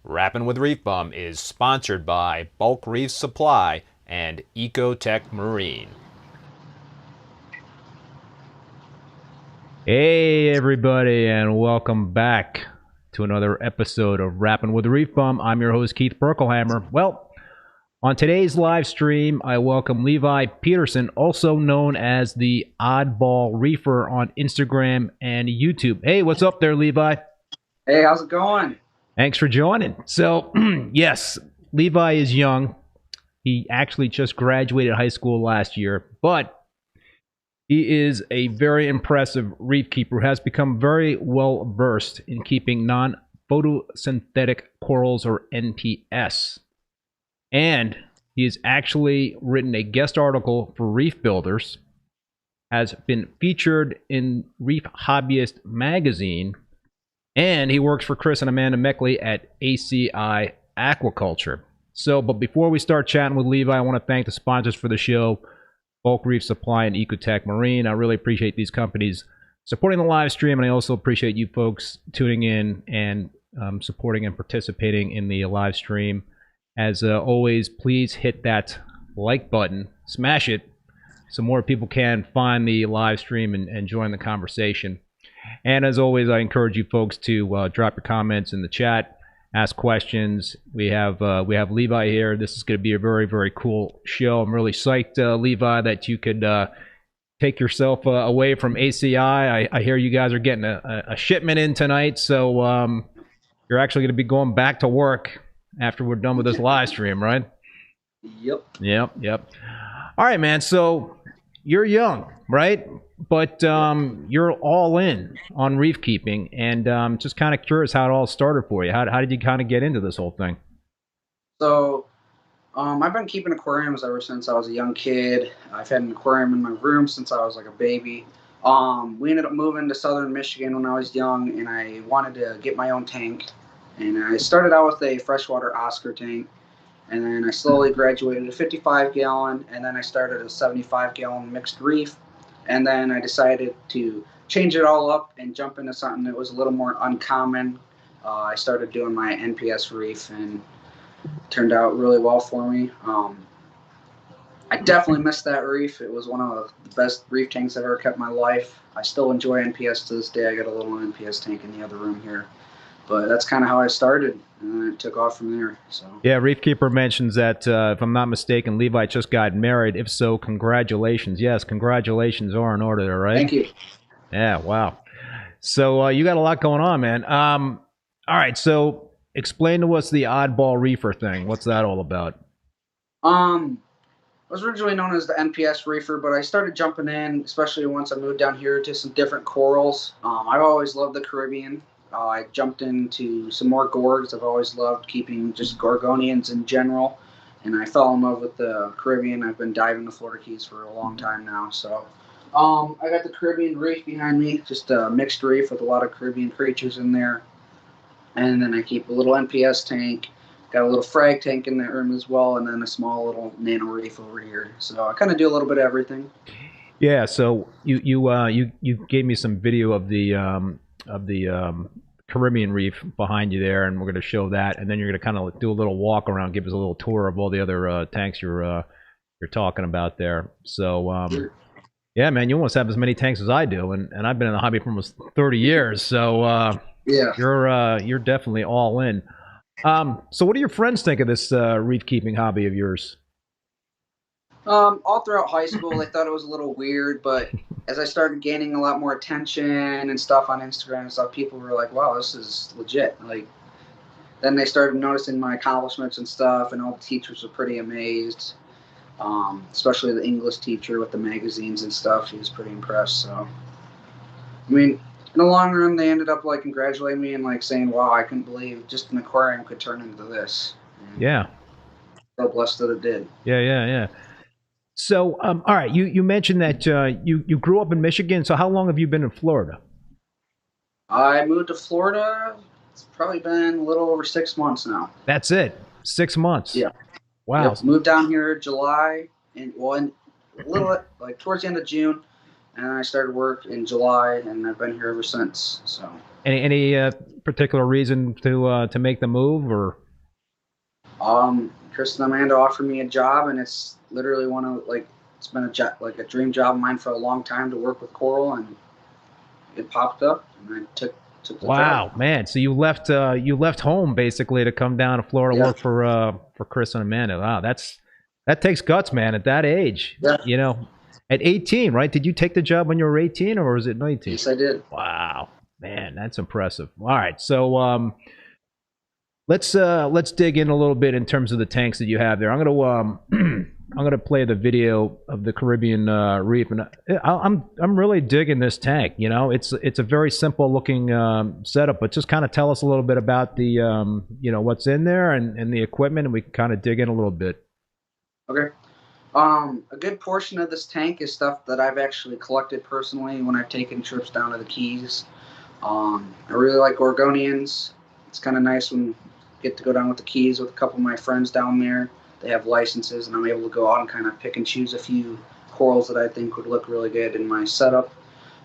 Rappin with ReefBum is sponsored by Bulk Reef Supply and Ecotech Marine. Hey everybody, and welcome back to another episode of Rappin with ReefBum. I'm your host Keith Berkelhamer. Well, on today's live stream, I welcome Levi Peterson, also known as the Oddball Reefer on Instagram and YouTube. Hey, what's up there, Levi? Hey, how's it going? Thanks for joining. So, yes, Levi is young. He actually just graduated high school last year, but he is a very impressive reef keeper who has become very well versed in keeping non-photosynthetic corals, or NPS. And he has actually written a guest article for Reef Builders, has been featured in Reef Hobbyist magazine, and he works for Chris and Amanda Meckley at ACI Aquaculture. So, but before we start chatting with Levi, I want to thank the sponsors for the show, Bulk Reef Supply and Ecotech Marine. I really appreciate these companies supporting the live stream, and I also appreciate you folks tuning in and supporting and participating in the live stream. As always, please hit that like button, smash it, so more people can find the live stream and join the conversation. And as always, I encourage you folks to drop your comments in the chat, ask questions. We have Levi here. This is going to be a very, very cool show. I'm really psyched, Levi, that you could take yourself away from ACI. I hear you guys are getting a shipment in tonight, so you're actually going to be going back to work after we're done with this live stream, right? Yep. Yep. All right, man. So you're young, right? But you're all in on reef keeping, and just kind of curious how it all started for you. How did you kind of get into this whole thing? So I've been keeping aquariums ever since I was a young kid. I've had an aquarium in my room since I was like a baby. We ended up moving to southern Michigan when I was young, and I wanted to get my own tank. And I started out with a freshwater Oscar tank, and then I slowly graduated to 55-gallon, and then I started a 75-gallon mixed reef. And then I decided to change it all up and jump into something that was a little more uncommon. I started doing my NPS reef, and it turned out really well for me. I definitely missed that reef. It was one of the best reef tanks I've ever kept in my life. I still enjoy NPS to this day. I got a little NPS tank in the other room here. But that's kind of how I started, and then it took off from there. So Yeah, Reefkeeper mentions that, if I'm not mistaken, Levi just got married. If so, congratulations. Yes, congratulations are in order there, right? thank you. Yeah, wow. So you got a lot going on, man. All right, so explain to us the Oddball Reefer thing. What's that all about? I was originally known as the NPS Reefer, but I started jumping in, especially once I moved down here to some different corals. I've always loved the Caribbean. I jumped into some more gorgs. I've always loved keeping just gorgonians in general, and I fell in love with the Caribbean. I've been diving the Florida Keys for a long time now. So I got the Caribbean reef behind me, just a mixed reef with a lot of Caribbean creatures in there. And then I keep a little NPS tank, got a little frag tank in that room as well, and then a small little nano reef over here. So I kind of do a little bit of everything. Yeah, so you gave me some video of the Caribbean reef behind you there, and we're going to show that, and then you're going to kind of do a little walk around, give us a little tour of all the other tanks you're talking about there. So yeah, man, you almost have as many tanks as I do, and I've been in the hobby for almost 30 years. So Yeah. you're definitely all in. So what do your friends think of this reef keeping hobby of yours? All throughout high school, they thought it was a little weird, but as I started gaining a lot more attention and stuff on Instagram and stuff, people were like, wow, this is legit. Like, then they started noticing my accomplishments and stuff, and all the teachers were pretty amazed. Especially the English teacher with the magazines and stuff. He was pretty impressed. So, I mean, in the long run, they ended up like congratulating me and like saying, wow, I couldn't believe just an aquarium could turn into this. And Yeah. so blessed that it did. Yeah. So, all right, you mentioned that you grew up in Michigan. So how long have you been in Florida? I moved to Florida. It's probably been a little over 6 months now. That's it. 6 months. Yeah. Wow. Yep. Moved down here July, and well, in a little like towards the end of June, and I started work in July, and I've been here ever since. So. Any particular reason to make the move, or? Chris and Amanda offered me a job, and it's literally one of it's been a dream job of mine for a long time to work with coral, and it popped up, and I took the Wow, job. man! So you left home basically to come down to Florida to work for Chris and Amanda. Wow, that takes guts, man. At that age, Yeah. you know, at 18, right? Did you take the job when you were 18, or was it 19? Yes, I did. Wow, man, that's impressive. All right, so let's dig in a little bit in terms of the tanks that you have there. I'm gonna play the video of the Caribbean reef, and I'm really digging this tank. You know, it's a very simple looking setup, but just kind of tell us a little bit about the what's in there and the equipment, and we can kind of dig in a little bit. Okay. A good portion of this tank is stuff that I've actually collected personally when I've taken trips down to the Keys. I really like gorgonians. It's kind of nice when I get to go down with the Keys with a couple of my friends down there. They have licenses, and I'm able to go out and kind of pick and choose a few corals that I think would look really good in my setup.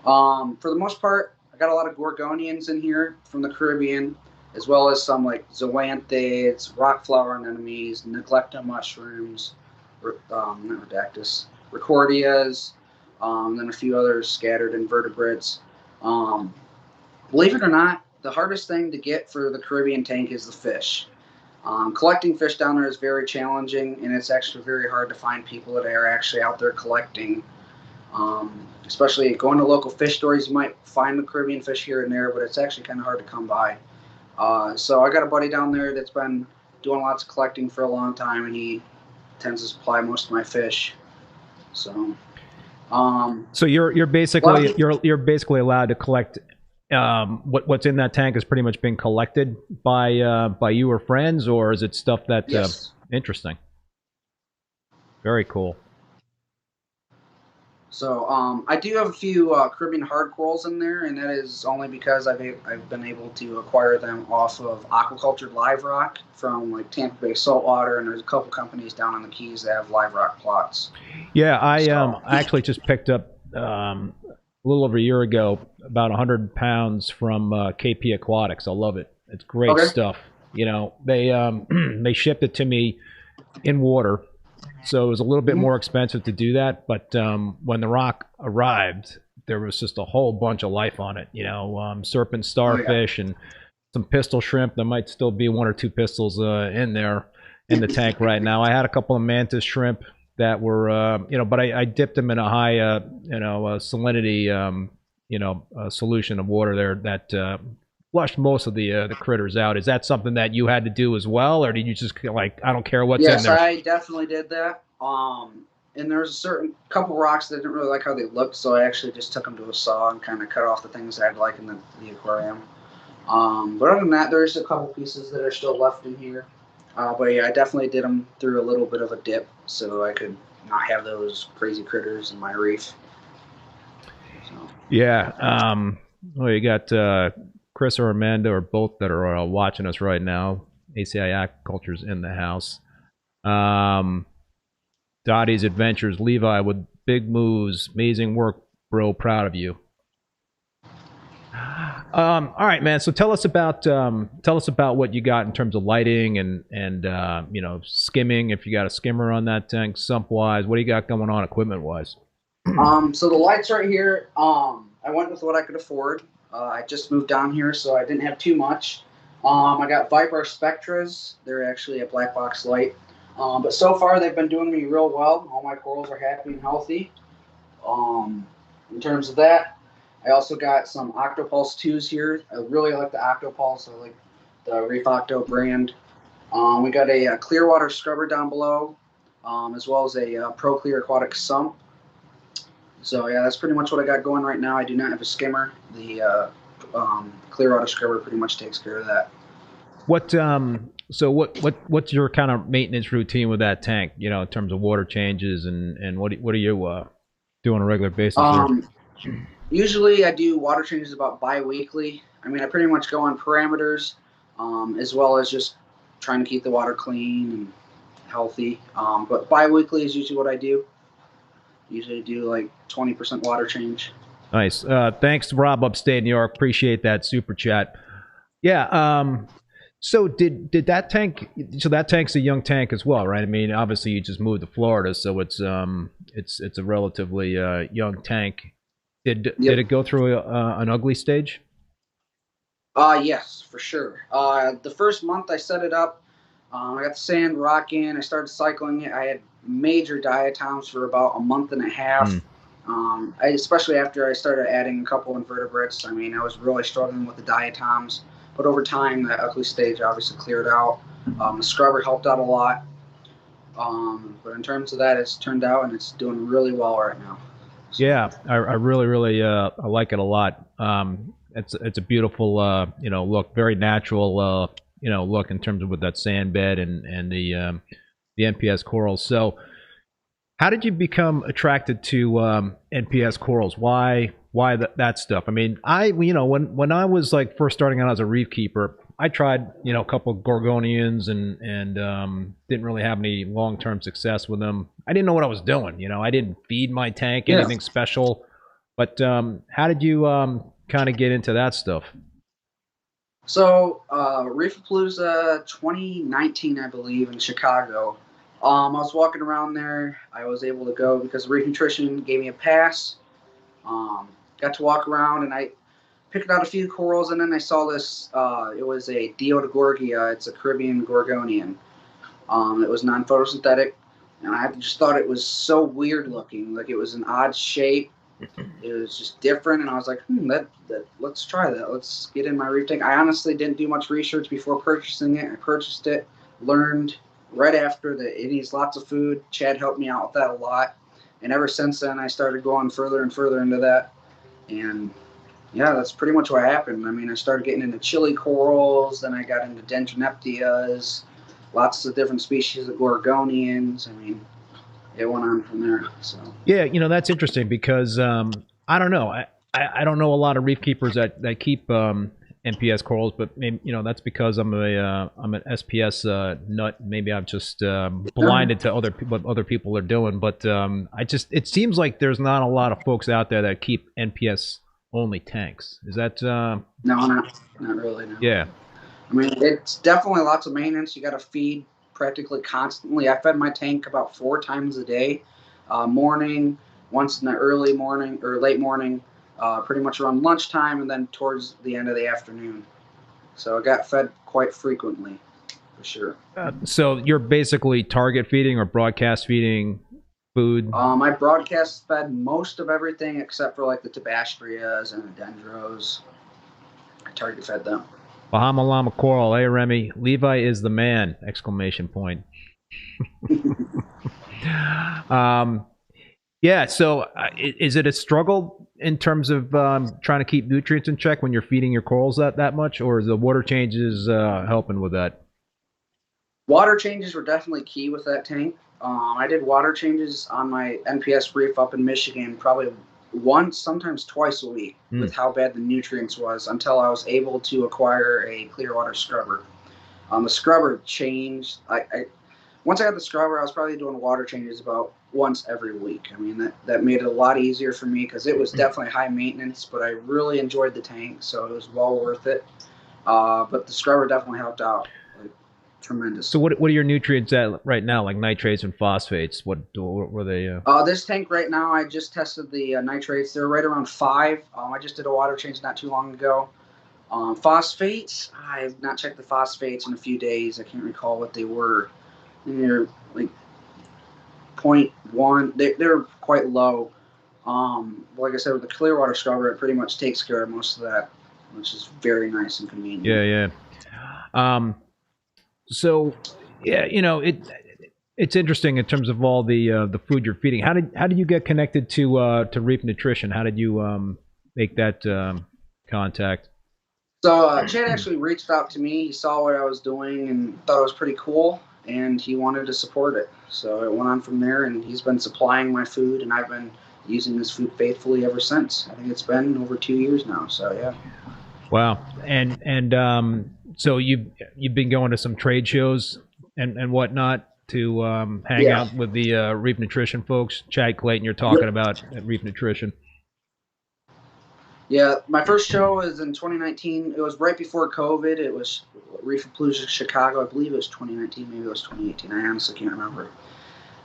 For the most part, I got a lot of gorgonians in here from the Caribbean, as well as some like zoanthids, rock flower anemones, neglecta mushrooms, not redactus, recordias, then a few others scattered invertebrates. Believe it or not, the hardest thing to get for the Caribbean tank is the fish. Collecting fish down there is very challenging, and it's actually very hard to find people that are actually out there collecting. Especially going to local fish stores, you might find the Caribbean fish here and there, but it's actually kind of hard to come by. So I got a buddy down there that's been doing lots of collecting for a long time, and he tends to supply most of my fish. So you're basically allowed to collect. What's in that tank is pretty much being collected by you or friends, or is it stuff that? Yes. Interesting. Very cool. So I do have a few Caribbean hard corals in there, and that is only because I've been able to acquire them off of Aquaculture live rock from like Tampa Bay Saltwater, and there's a couple companies down on the Keys that have live rock plots. Yeah, I actually just picked up a little over a year ago about 100 pounds from KP Aquatics. I love it. It's great stuff. You know, they they shipped it to me in water. So it was a little bit more expensive to do that, but when the rock arrived, there was just a whole bunch of life on it. You know, serpent, starfish, and some pistol shrimp. There might still be 1 or 2 pistols in there in the tank right now. I had a couple of mantis shrimp that were, you know, but I dipped them in a high, you know, salinity, you know, solution of water there that flushed most of the critters out. Is that something that you had to do as well, or did you just like, I don't care what's in there? Yes, I definitely did that. And there was a certain couple rocks that I didn't really like how they looked, so I actually just took them to a saw and kind of cut off the things I'd like in the aquarium. But other than that, there's a couple pieces that are still left in here. But yeah, I definitely did them through a little bit of a dip so I could not have those crazy critters in my reef. So. Yeah. Well, you got Chris or Amanda or both that are watching us right now. ACI Aquaculture's in the house. Dottie's Adventures, Levi with big moves, amazing work, bro. Proud of you. All right, man. So tell us about what you got in terms of lighting and you know, skimming. If you got a skimmer on that tank, sump wise, what do you got going on equipment wise? So the lights right here. I went with what I could afford. I just moved down here, so I didn't have too much. I got Viper Spectras. They're actually a black box light. But so far, they've been doing me real well. All my corals are happy and healthy. In terms of that, I also got some Octopulse 2s here. I really like the Octopulse. I like the Reef Octo brand. We got a Clearwater scrubber down below, as well as a Pro Clear aquatic sump. So yeah, that's pretty much what I got going right now. I do not have a skimmer. The Clearwater scrubber pretty much takes care of that. So what's your kind of maintenance routine with that tank? You know, in terms of water changes and what are you do on a regular basis? Usually I do water changes about bi-weekly. I mean, I pretty much go on parameters, as well as just trying to keep the water clean and healthy. But bi-weekly is usually what I do. Usually do like 20% water change. Nice. Thanks, Rob, upstate New York. Appreciate that super chat. Yeah. So did that tank? So that tank's a young tank as well, right? I mean, obviously you just moved to Florida, so it's a relatively young tank. Did it go through an ugly stage? Yes, for sure. The first month I set it up, I got the sand rock in. I started cycling it. I had major diatoms for about a month and a half. Especially after I started adding a couple invertebrates. I mean, I was really struggling with the diatoms. But over time, that ugly stage obviously cleared out. The scrubber helped out a lot. But in terms of that, it's turned out and it's doing really well right now. So. Yeah, I really I like it a lot. It's a beautiful you know, look, very natural you know, look in terms of with that sand bed and the NPS corals. So how did you become attracted to NPS corals? Why that stuff? I mean, you know, when I was like first starting out as a reef keeper, I tried, you know, a couple of gorgonians and didn't really have any long-term success with them. I didn't know what I was doing. You know, I didn't feed my tank anything special. But how did you kind of get into that stuff? So Reefapalooza 2019, I believe, in Chicago. I was walking around there. I was able to go because Reef Nutrition gave me a pass. Got to walk around and I picked out a few corals, and then I saw this. It was a Diodogorgia. It's a Caribbean gorgonian. It was non-photosynthetic, and I just thought it was so weird looking. Like it was an odd shape. It was just different, and I was like, let's try that. Let's get in my reef tank. I honestly didn't do much research before purchasing it. I purchased it, learned right after that it needs lots of food. Chad helped me out with that a lot, and ever since then I started going further and further into that. And yeah, that's pretty much what happened. I mean, I started getting into chili corals, then I got into dendroneptias, lots of different species of gorgonians. I mean, it went on from there. So yeah, you know, that's interesting because I don't know. I don't know a lot of reef keepers that keep NPS corals, but maybe, you know, that's because I'm an SPS nut. Maybe I'm just blinded to what other people are doing. But it seems like there's not a lot of folks out there that keep NPS only tanks. Is that no, not really. No. Yeah. I mean, it's definitely lots of maintenance. You got to feed practically constantly. I fed my tank about 4 times a day, morning, once in the early morning or late morning, pretty much around lunchtime, and then towards the end of the afternoon. So I got fed quite frequently, for sure. So you're basically target feeding or broadcast feeding food? I broadcast fed most of everything except for like the tabastrias and the dendros. I target fed them. Bahama Llama Coral, hey Remy, Levi is the man! Exclamation point. Yeah, so is it a struggle in terms of trying to keep nutrients in check when you're feeding your corals that much, or is the water changes helping with that? Water changes were definitely key with that tank. I did water changes on my NPS reef up in Michigan probably once, sometimes twice a week with how bad the nutrients was until I was able to acquire a clear water scrubber. The scrubber changed. Once I got the scrubber, I was probably doing water changes about once every week. I mean, that made it a lot easier for me because it was definitely high maintenance, but I really enjoyed the tank, so it was well worth it. But the scrubber definitely helped out. Tremendous. So what are your nutrients at right now, like nitrates and phosphates? What were they? This tank right now, I just tested the nitrates. They're right around 5. I just did a water change not too long ago. Phosphates, I have not checked the phosphates in a few days. I can't recall what they were. They're like 0.1. They're quite low. Like I said, with the clear water scrubber, it pretty much takes care of most of that, which is very nice and convenient. Yeah. So, yeah, it's interesting in terms of all the food you're feeding. How did you get connected to Reef Nutrition? How did you make that contact? So Chad actually reached out to me. He saw what I was doing and thought it was pretty cool, and he wanted to support it. So it went on from there, and he's been supplying my food, and I've been using this food faithfully ever since. I think it's been over 2 years now. So yeah. Wow. And so you've been going to some trade shows and whatnot to hang out with the Reef Nutrition folks. Chad Clayton, you're talking about at Reef Nutrition. Yeah, my first show was in 2019. It was right before COVID. It was Reefapalooza Chicago. I believe it was 2019. Maybe it was 2018. I honestly can't remember.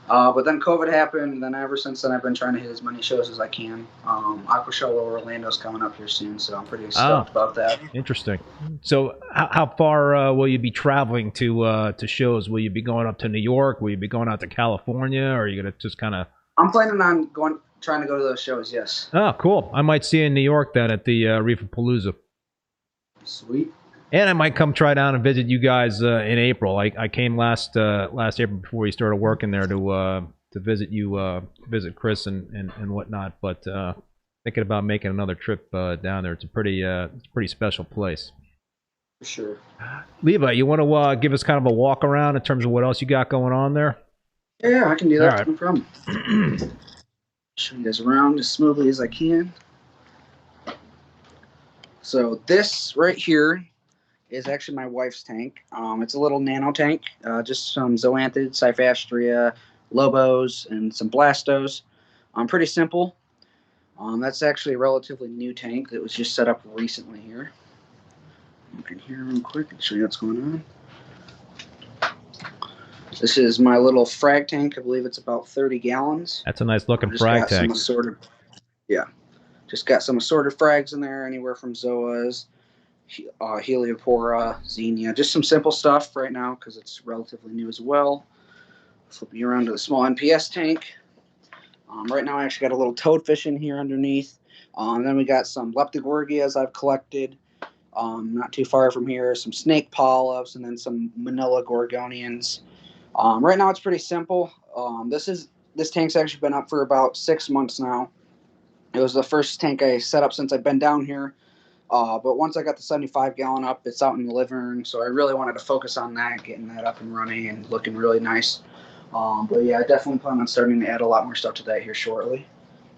But then COVID happened, and then ever since then I've been trying to hit as many shows as I can. AquaShow Orlando's coming up here soon, so I'm pretty stoked about that. Interesting. So how far will you be traveling to shows? Will you be going up to New York? Will you be going out to California? Or are you going to just kind of... I'm planning on trying to go to those shows, yes. Oh, cool. I might see you in New York then at the Reefapalooza. Sweet. And I might come try down and visit you guys in April. I came last April before you started working there to visit you, visit Chris and whatnot. But thinking about making another trip down there. It's a pretty special place. For sure. Levi, you want to give us kind of a walk around in terms of what else you got going on there? Yeah, I can do that. All right. No problem. Show you guys around as smoothly as I can. So this right here is actually my wife's tank. It's a little nano tank, just some zoanthids, cyphastria, lobos, and some blastos. Pretty simple. That's actually a relatively new tank that was just set up recently here. Look in here real quick and show you what's going on. This is my little frag tank. I believe it's about 30 gallons. That's a nice looking frag tank. Just got some assorted frags in there, anywhere from zoas, Heliopora, Xenia, just some simple stuff right now because it's relatively new as well. Flip you around to the small NPS tank. Right now I actually got a little toadfish in here underneath. Then we got some Leptogorgias I've collected. Not too far from here, some snake polyps, and then some manila gorgonians. Right now it's pretty simple. This tank's actually been up for about 6 months now. It was the first tank I set up since I've been down here. But once I got the 75-gallon up, it's out in the living room, so I really wanted to focus on that, getting that up and running and looking really nice. But yeah, I definitely plan on starting to add a lot more stuff to that here shortly.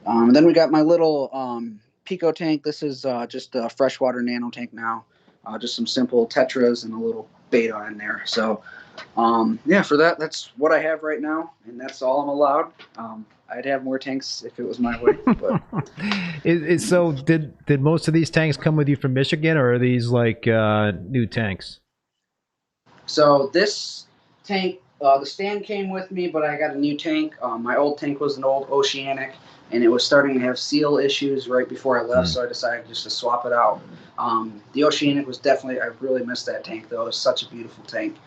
And then we got my little Pico tank. This is just a freshwater nano tank now. Just some simple tetras and a little beta in there. So yeah, for that's what I have right now, and that's all I'm allowed. I'd have more tanks if it was my way. But so did most of these tanks come with you from Michigan, or are these like new tanks? So this tank, the stand came with me, but I got a new tank. My old tank was an old Oceanic. and it was starting to have seal issues right before I left, so I decided just to swap it out. The Oceanic was definitely, I really missed that tank though. It was such a beautiful tank.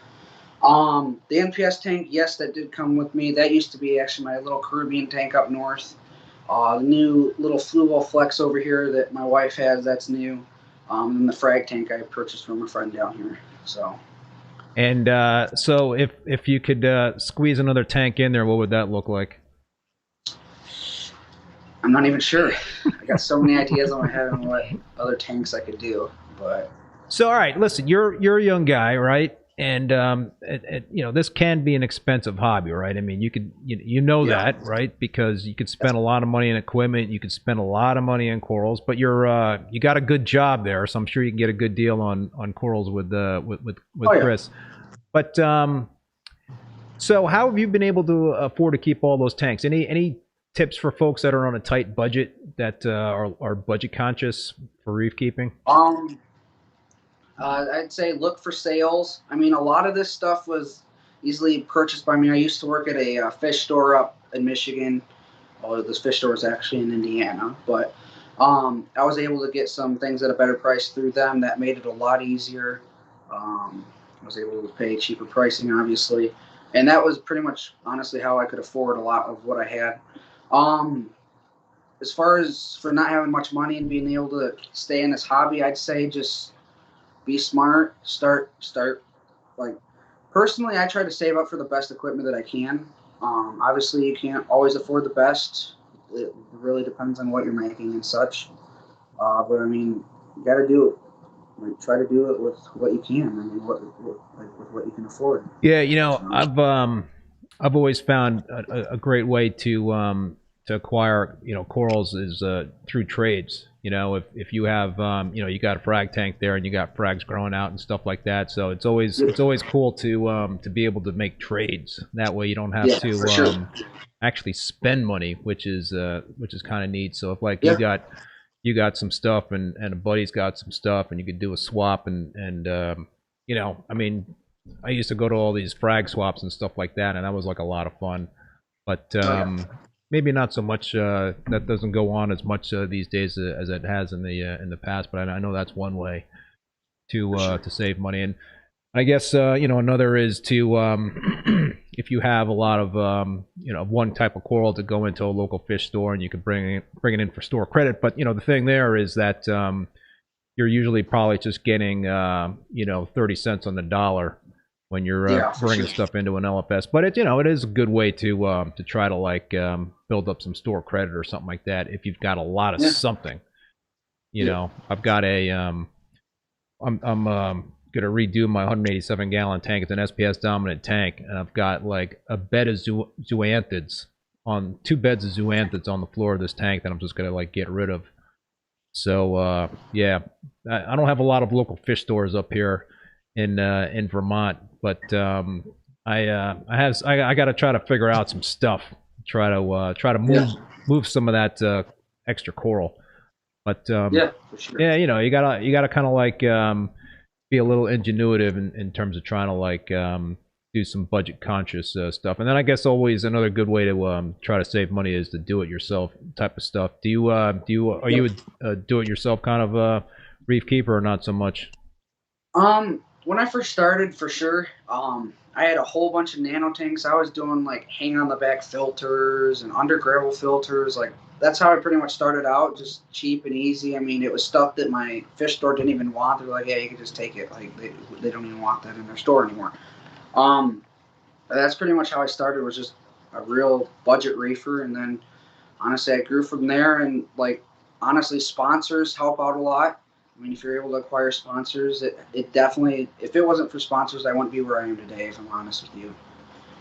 The NPS tank, yes, that did come with me. That used to be actually my little Caribbean tank up north. The new little Fluval Flex over here that my wife has, that's new. And the frag tank I purchased from a friend down here. So. And so if you could squeeze another tank in there, what would that look like? I'm not even sure. I got so many ideas on my head on what other tanks I could do, but. So all right, listen, you're a young guy, right? And you know, this can be an expensive hobby, right? I mean, you know that, right? Because you could spend a lot of money in equipment, you could spend a lot of money in corals, but you got a good job there, so I'm sure you can get a good deal on corals with Chris. But so how have you been able to afford to keep all those tanks? Any tips for folks that are on a tight budget that are budget conscious for reef keeping? I'd say look for sales. I mean, a lot of this stuff was easily purchased by me. I used to work at a fish store up in Michigan. Oh, this fish store is actually in Indiana, but I was able to get some things at a better price through them. That made it a lot easier. I was able to pay cheaper pricing, obviously, and that was pretty much, honestly, how I could afford a lot of what I had. As far as for not having much money and being able to stay in this hobby, I'd say just be smart. Start. Like, personally, I try to save up for the best equipment that I can. Obviously, you can't always afford the best. It really depends on what you're making and such. But I mean, you got to do it. Like, try to do it with what you can. I mean, with what you can afford. Yeah, you know, I've always found a great way to acquire, you know, corals is through trades. You know, if you have you know, you got a frag tank there and you got frags growing out and stuff like that, so it's always cool to be able to make trades. That way you don't have to actually spend money, which is kind of neat. So if like you got some stuff and a buddy's got some stuff and you could do a swap and you know, I mean, I used to go to all these frag swaps and stuff like that, and that was like a lot of fun. But maybe not so much. That doesn't go on as much these days as it has in the past. But I know that's one way to save money. And I guess you know, another is to if you have a lot of you know, one type of coral to go into a local fish store and you can bring it in for store credit. But you know, the thing there is that you're usually probably just getting you know, 30 cents on the dollar when you're bringing stuff into an LFS. But it, you know, it is a good way to try to like build up some store credit or something like that if you've got a lot of something. You know, I've got a I'm gonna redo my 187 gallon tank. It's an SPS dominant tank, and I've got like a bed of zoanthids on 2 beds of zoanthids on the floor of this tank that I'm just gonna like get rid of. So yeah, I don't have a lot of local fish stores up here in Vermont, but I got to try to figure out some stuff. Try to move some of that extra coral. But for sure. Yeah, you know, you gotta kind of like be a little ingenuitive in terms of trying to like do some budget conscious stuff. And then I guess always another good way to try to save money is to do it yourself type of stuff. Are you a do it yourself kind of reef keeper or not so much? When I first started, for sure, I had a whole bunch of nano tanks. I was doing like hang on the back filters and under gravel filters. Like, that's how I pretty much started out, just cheap and easy. I mean, it was stuff that my fish store didn't even want. They're like, yeah, you can just take it. Like, they don't even want that in their store anymore. That's pretty much how I started, was just a real budget reefer. And then honestly, I grew from there, and like, honestly, sponsors help out a lot. I mean, if you're able to acquire sponsors, it definitely, if it wasn't for sponsors, I wouldn't be where I am today, if I'm honest with you.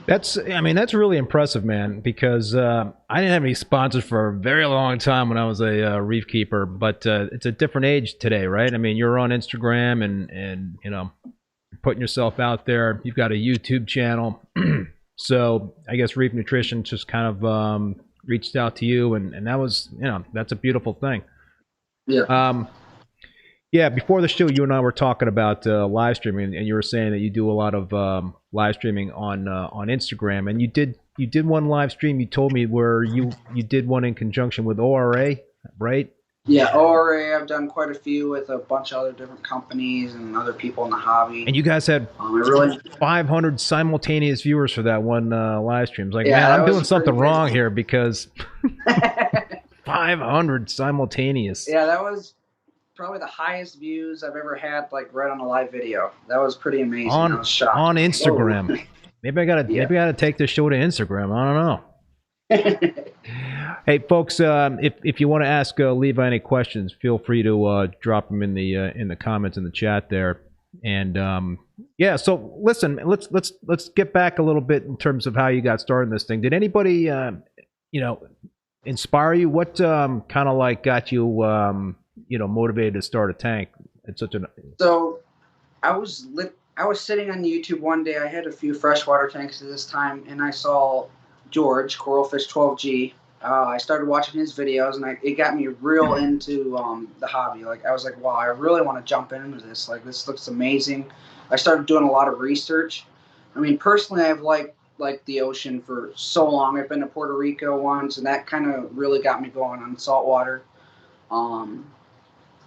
I mean, that's really impressive, man, because I didn't have any sponsors for a very long time when I was a reef keeper, but it's a different age today, right? I mean, you're on Instagram and you know, putting yourself out there. You've got a YouTube channel. So I guess Reef Nutrition just kind of reached out to you, and that was, you know, that's a beautiful thing. Yeah. Yeah, before the show, you and I were talking about live streaming, and you were saying that you do a lot of live streaming on Instagram, and you did one live stream. You told me where you did one in conjunction with ORA, right? Yeah, ORA, I've done quite a few with a bunch of other different companies and other people in the hobby. And you guys had I really 500 simultaneous viewers for that one live stream. It's like, Yeah, man, I'm that was doing something pretty wrong crazy. here because 500 simultaneous. Yeah, that was probably the highest views I've ever had, like right on a live video. That was pretty amazing. I was shocked. On Instagram. Whoa. Maybe I gotta take this show to Instagram. I don't know. Hey, folks, if you want to ask Levi any questions, feel free to drop them in the comments in the chat there. And yeah, so listen, let's get back a little bit in terms of how you got started in this thing. Did anybody inspire you? What kind of like got you motivated to start a tank at such an So I was sitting on YouTube one day. I had a few freshwater tanks at this time, and I saw George Coralfish 12G. I started watching his videos, and it got me real into the hobby. Like I was like, wow, I really want to jump into this. Like this looks amazing. I started doing a lot of research. I mean, personally, I've liked the ocean for so long. I've been to Puerto Rico once, and that kind of really got me going on saltwater.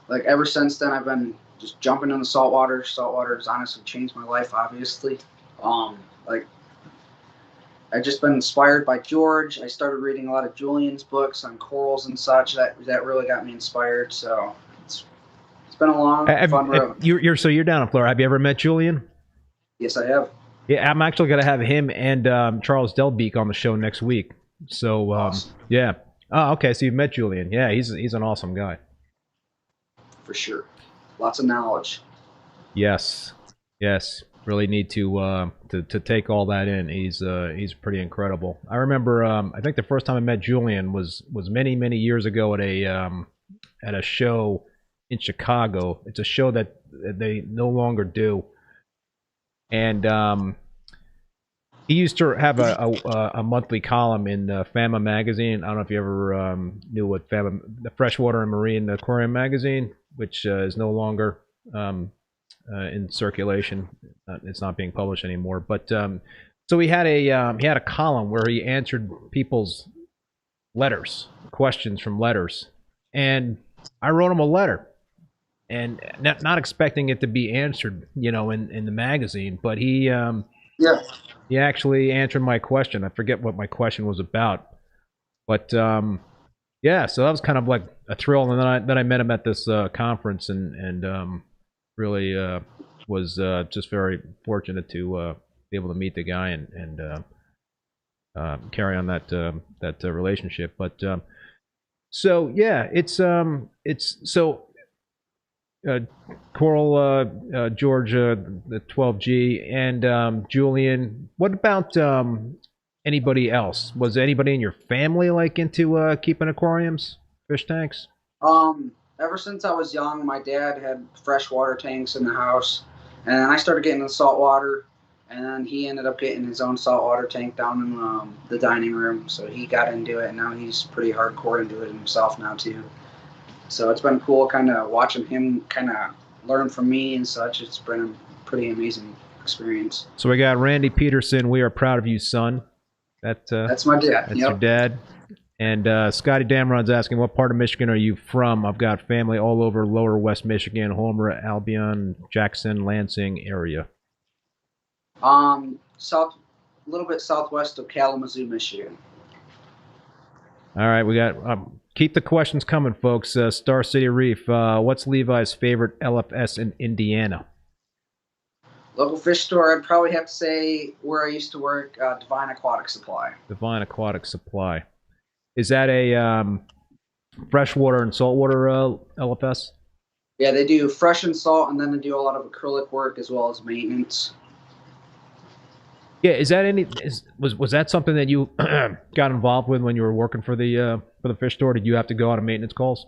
Like ever since then, I've been just jumping in the saltwater. Saltwater has honestly changed my life, obviously. Like I've just been inspired by George. I started reading a lot of Julian's books on corals and such. That really got me inspired. So it's been a long, fun road. You're down in Florida. Have you ever met Julian? Yes, I have. Yeah, I'm actually going to have him and Charles Delbeek on the show next week. So Awesome. yeah. Oh, okay. So you've met Julian. Yeah, he's an awesome guy. For sure. Lots of knowledge. Yes. Really need to take all that in. He's pretty incredible. I remember I think the first time I met Julian was many years ago at a show in Chicago. It's a show that they no longer do. And he used to have a monthly column in FAMA magazine. I don't know if you ever knew what FAMA, the Freshwater and Marine Aquarium magazine, which is no longer in circulation. It's not being published anymore. But so he had a column where he answered people's letters, questions from letters, and I wrote him a letter. And not expecting it to be answered, in the magazine, but he actually answered my question. I forget what my question was about, but yeah, so that was kind of like a thrill. And then I met him at this conference, and really was just very fortunate to be able to meet the guy and carry on that relationship. But so yeah, it's so. Coral, George, the 12G, and Julian. What about anybody else? Was anybody in your family like into keeping aquariums, fish tanks? Ever since I was young, my dad had freshwater tanks in the house, and then I started getting into saltwater, and then he ended up getting his own saltwater tank down in the dining room. So he got into it, and now he's pretty hardcore into it himself now too. So it's been cool kind of watching him kind of learn from me and such. It's been a pretty amazing experience. So we got Randy Peterson. We are proud of you, son. That's my dad. That's your dad. And Scotty Damron's asking, what part of Michigan are you from? I've got family all over lower West Michigan, Homer, Albion, Jackson, Lansing area. A little bit southwest of Kalamazoo, Michigan. All right, we got... keep the questions coming, folks. Star City Reef, what's Levi's favorite LFS in Indiana? Local fish store, I'd probably have to say where I used to work, Divine Aquatic Supply. Divine Aquatic Supply. Is that a freshwater and saltwater LFS? Yeah, they do fresh and salt, and then they do a lot of acrylic work as well as maintenance. Yeah, is that was that something that you got involved with when you were working for the fish store? Did you have to go out on maintenance calls?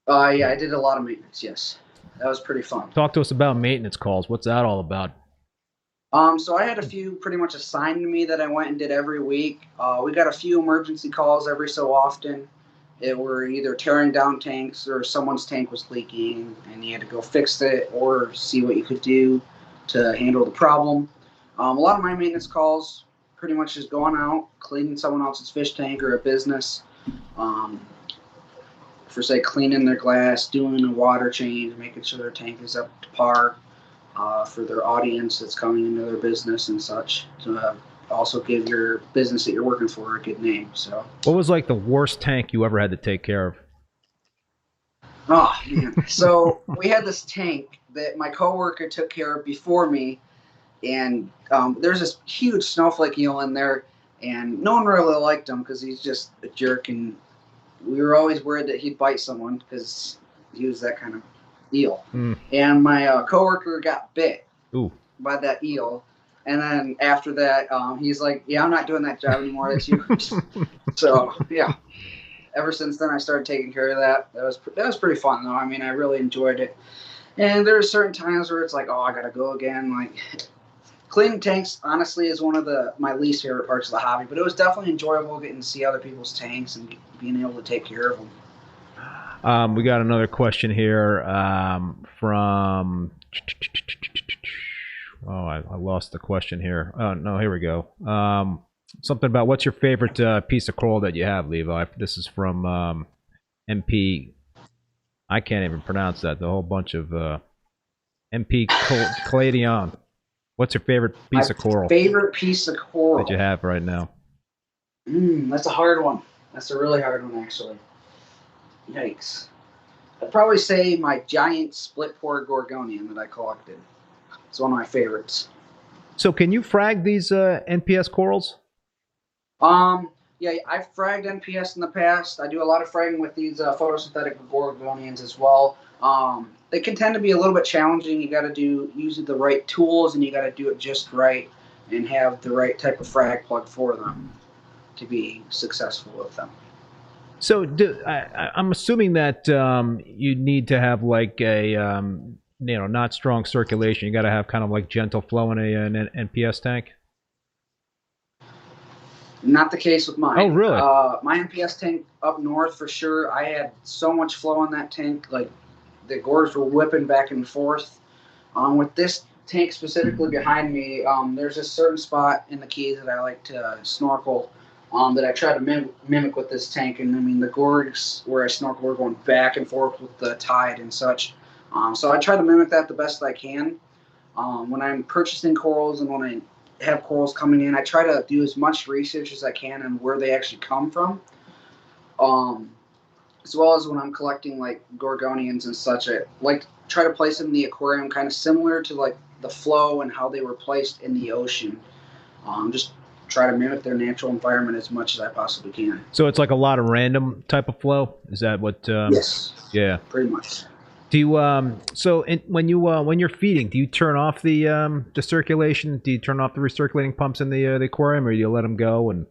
Yeah, I did a lot of maintenance. Yes, that was pretty fun. Talk to us about maintenance calls. What's that all about? So I had a few pretty much assigned to me that I went and did every week. We got a few emergency calls every so often, it were either tearing down tanks or someone's tank was leaking and you had to go fix it or see what you could do to handle the problem. A lot of my maintenance calls pretty much is going out, cleaning someone else's fish tank or a business, for say cleaning their glass, doing a water change, making sure their tank is up to par, for their audience that's coming into their business and such, to also give your business that you're working for a good name. So, what was like the worst tank you ever had to take care of? Oh man! So we had this tank that my coworker took care of before me, and there's this huge snowflake eel in there, and no one really liked him because he's just a jerk, and we were always worried that he'd bite someone because he was that kind of eel. And my coworker got bit by that eel, and then after that, he's like, "Yeah, I'm not doing that job anymore. That's yours." So yeah. Ever since then, I started taking care of that. That was pretty fun, though. I mean, I really enjoyed it. And there are certain times where it's like, oh, I gotta go again. Like cleaning tanks, honestly, is one of my least favorite parts of the hobby. But it was definitely enjoyable getting to see other people's tanks and being able to take care of them. We got another question here from. Oh, I lost the question here. Oh no, here we go. Something about what's your favorite piece of coral that you have, Levi? This is from MP. I can't even pronounce that. The whole bunch of MP Caladion. What's your favorite piece of coral? Favorite piece of coral that you have right now? That's a hard one. That's a really hard one, actually. Yikes. I'd probably say my giant split pore gorgonian that I collected. It's one of my favorites. So can you frag these NPS corals? Yeah, I've fragged NPS in the past. I do a lot of fragging with these photosynthetic gorgonians as well. They can tend to be a little bit challenging. You got to use the right tools, and you got to do it just right, and have the right type of frag plug for them to be successful with them. So I'm assuming that you need to have like a not strong circulation. You got to have kind of like gentle flow in an NPS tank. Not the case with mine. Oh, really? My NPS tank up north, for sure, I had so much flow in that tank. Like, the gores were whipping back and forth. With this tank specifically behind me, there's a certain spot in the Keys that I like to snorkel that I try to mimic with this tank. And, I mean, the gores where I snorkel were going back and forth with the tide and such. So I try to mimic that the best I can. When I'm purchasing corals and when I have corals coming in, I try to do as much research as I can on where they actually come from, as well as when I'm collecting like gorgonians and such. I like try to place them in the aquarium kind of similar to like the flow and how they were placed in the ocean. Just try to mimic their natural environment as much as I possibly can. So it's like a lot of random type of flow. Is that what? Yes. Yeah. Pretty much. Do you when you're feeding, do you turn off the circulation? Do you turn off the recirculating pumps in the aquarium, or do you let them go? And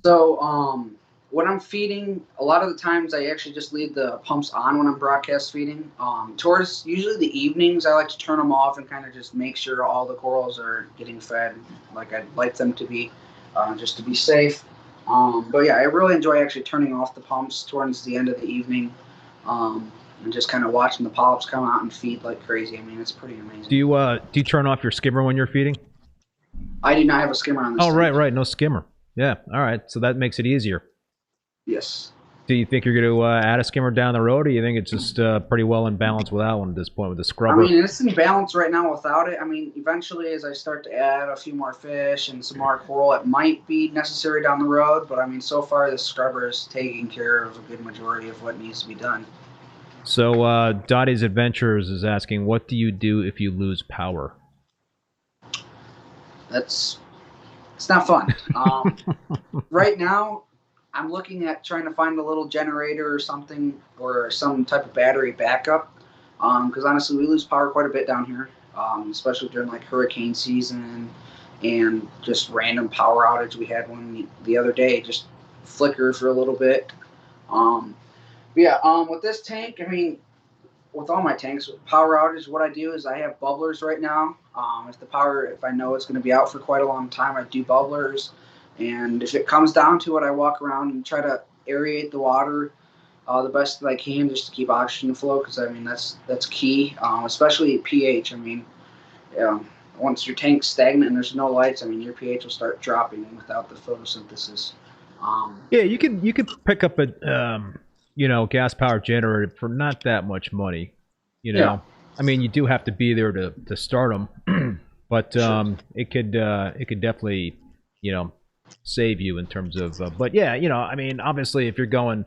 so when I'm feeding, a lot of the times I actually just leave the pumps on when I'm broadcast feeding. Towards usually the evenings, I like to turn them off and kind of just make sure all the corals are getting fed like I'd like them to be, just to be safe. But yeah, I really enjoy actually turning off the pumps towards the end of the evening. And just kind of watching the polyps come out and feed like crazy. I mean, it's pretty amazing. Do you turn off your skimmer when you're feeding? I do not have a skimmer on this. Oh, tank. right, no skimmer. Yeah, all right. So that makes it easier. Yes. Do you think you're going to add a skimmer down the road, or you think it's just pretty well in balance without one at this point with the scrubber? I mean, it's in balance right now without it. I mean, eventually as I start to add a few more fish and some more coral, it might be necessary down the road. But I mean, so far the scrubber is taking care of a good majority of what needs to be done. So Dottie's Adventures is asking, what do you do if you lose power? It's not fun. Right now, I'm looking at trying to find a little generator or something, or some type of battery backup. Because honestly, we lose power quite a bit down here, especially during like hurricane season and just random power outage. We had one the other day, just flickered for a little bit. With this tank, I mean, with all my tanks, with power outage, what I do is I have bubblers right now. If I know it's going to be out for quite a long time, I do bubblers. And if it comes down to it, I walk around and try to aerate the water the best that I can just to keep oxygen flow, because I mean that's key, especially pH. I mean, once your tank's stagnant and there's no lights, I mean your pH will start dropping without the photosynthesis. Yeah, you could pick up a gas powered generator for not that much money. Yeah. I mean, you do have to be there to start them, but it could definitely save you in terms of. But yeah, I mean, obviously, if you're going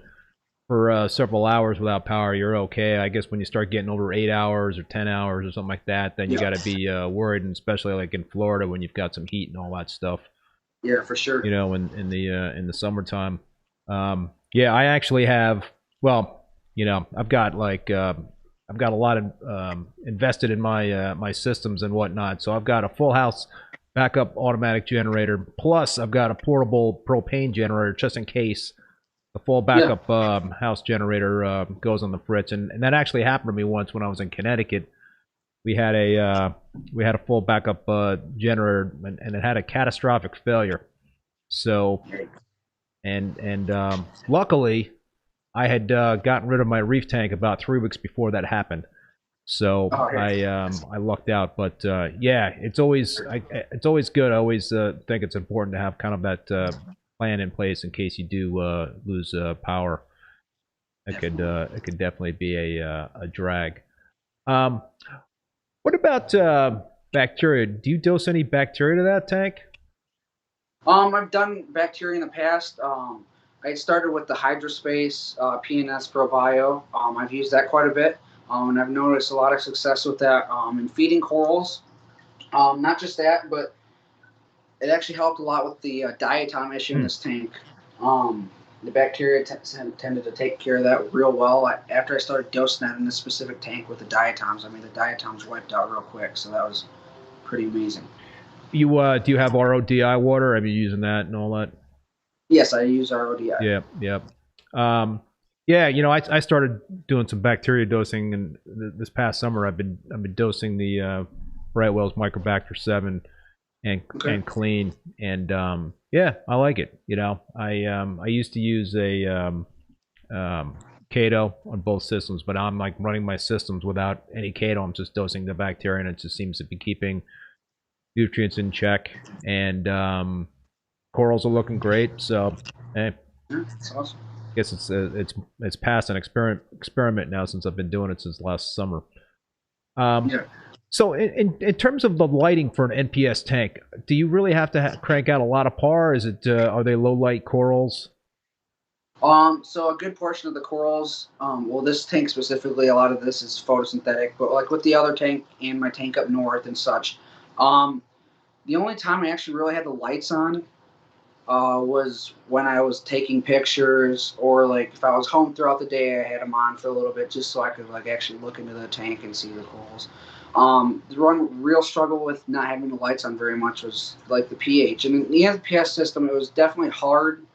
for several hours without power, you're okay. I guess when you start getting over 8 hours or 10 hours or something like that, then you got to be worried, and especially like in Florida when you've got some heat and all that stuff. Yeah, for sure. In the summertime. Yeah, I actually have. Well, I've got I've got a lot of invested in my systems and whatnot. So I've got a full house backup automatic generator. Plus, I've got a portable propane generator just in case the full backup house generator goes on the fritz. And that actually happened to me once when I was in Connecticut. We had a full backup generator, and it had a catastrophic failure. So, and luckily, I had gotten rid of my reef tank about 3 weeks before that happened. So I lucked out. But yeah, it's always good. I always think it's important to have kind of that plan in place in case you do lose power. It could definitely be a drag. What about bacteria? Do you dose any bacteria to that tank? I've done bacteria in the past. I started with the Hydrospace PNS ProBio. I've used that quite a bit, and I've noticed a lot of success with that in feeding corals. Not just that, but it actually helped a lot with the diatom issue in this tank. The bacteria tended to take care of that real well. After I started dosing that in this specific tank with the diatoms, I mean, the diatoms wiped out real quick, so that was pretty amazing. You do you have RODI water? Have you using that and all that? Yes, I use RODI. Yep. Yeah, I started doing some bacteria dosing, and this past summer I've been dosing the Brightwell's Microbacter 7 and clean, and yeah, I like it. I used to use a Kato on both systems, but I'm like running my systems without any Kato. I'm just dosing the bacteria, and it just seems to be keeping nutrients in check, and corals are looking great. So, hey, that's awesome. I guess it's past an experiment now since I've been doing it since last summer. So in terms of the lighting for an NPS tank, do you really have to crank out a lot of PAR? Is it are they low light corals? So a good portion of the corals, well, this tank specifically, a lot of this is photosynthetic, but like with the other tank and my tank up north and such, the only time I actually really had the lights on was when I was taking pictures, or like if I was home throughout the day, I had them on for a little bit just so I could like actually look into the tank and see the corals. The one real struggle with not having the lights on very much was like the pH. And in the NPS system, it was definitely hard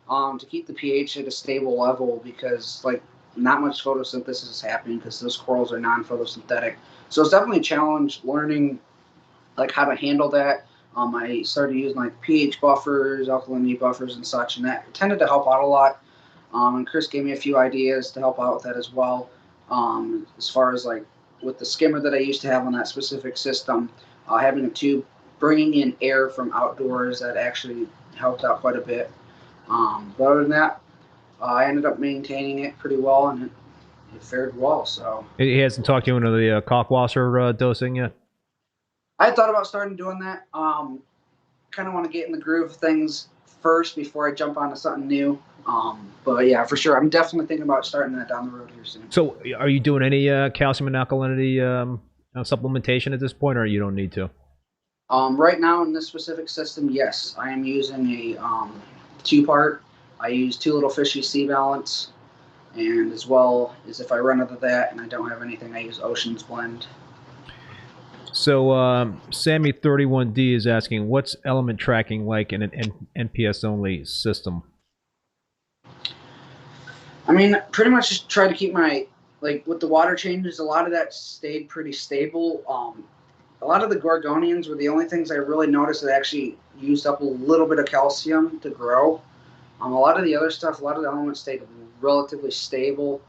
to keep the pH at a stable level because like not much photosynthesis is happening because those corals are non-photosynthetic. So it's definitely a challenge learning like how to handle that. I started using like pH buffers, alkalinity buffers, and such, and that tended to help out a lot. And Chris gave me a few ideas to help out with that as well. As far as like with the skimmer that I used to have on that specific system, having a tube bringing in air from outdoors, that actually helped out quite a bit. But other than that, I ended up maintaining it pretty well, and it fared well. So he hasn't talked you into the Kalkwasser dosing yet? I thought about starting doing that. Kind of want to get in the groove of things first before I jump onto something new. But yeah, for sure, I'm definitely thinking about starting that down the road here soon. So, are you doing any calcium and alkalinity supplementation at this point, or you don't need to? Right now in this specific system, yes, I am using a 2-part. I use 2 little fishy C balance, and as well as if I run out of that and I don't have anything, I use Ocean's Blend. So, Sammy31D is asking, what's element tracking like in an NPS-only system? I mean, pretty much just try to keep my, like, with the water changes, a lot of that stayed pretty stable. A lot of the Gorgonians were the only things I really noticed that actually used up a little bit of calcium to grow. A lot of the other stuff, a lot of the elements stayed relatively stable.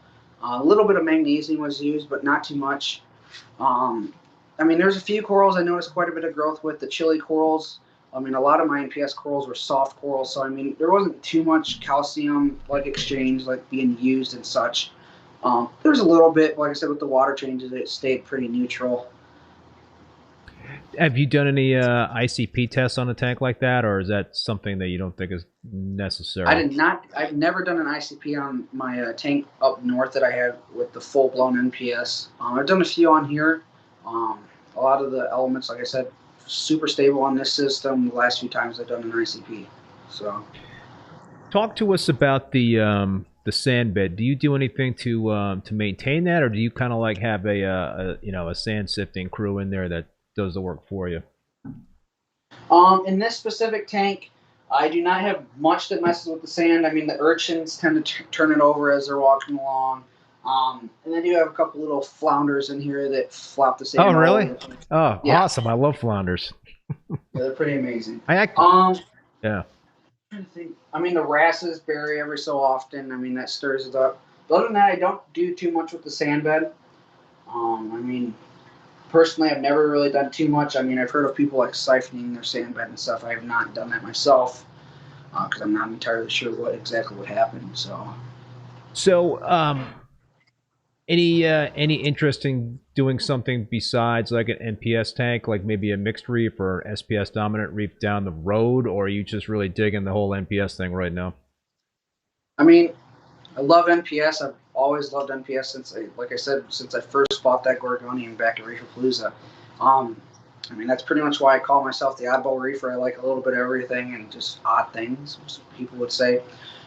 A little bit of magnesium was used, but not too much. I mean, there's a few corals I noticed quite a bit of growth with. The chili corals. I mean, a lot of my NPS corals were soft corals, so I mean, there wasn't too much calcium like exchange like being used and such. There was a little bit, like I said, with the water changes, it stayed pretty neutral. Have you done any ICP tests on a tank like that, or is that something that you don't think is necessary? I did not. I've never done an ICP on my tank up north that I had with the full-blown NPS. I've done a few on here. A lot of the elements, like I said, super stable on this system. The last few times I've done an ICP. So, talk to us about the sand bed. Do you do anything to maintain that, or do you kind of like have a sand sifting crew in there that does the work for you? In this specific tank, I do not have much that messes with the sand. I mean, the urchins tend to turn it over as they're walking along. And I do have a couple little flounders in here that flop the sand. Oh, really? Oh, yeah. Awesome. I love flounders. Yeah, they're pretty amazing. Yeah. I'm trying to think. I mean, the wrasses bury every so often. I mean, that stirs it up. But other than that, I don't do too much with the sand bed. I mean, personally, I've never really done too much. I mean, I've heard of people like siphoning their sand bed and stuff. I have not done that myself because I'm not entirely sure what exactly would happen. So, any interest in doing something besides like an NPS tank, like maybe a mixed reef or SPS dominant reef down the road, or are you just really digging the whole NPS thing right now? I mean, I love NPS. I've always loved NPS since I first bought that Gorgonian back at Reeferpalooza. I mean, that's pretty much why I call myself the Oddball Reefer. I like a little bit of everything and just odd things, as people would say.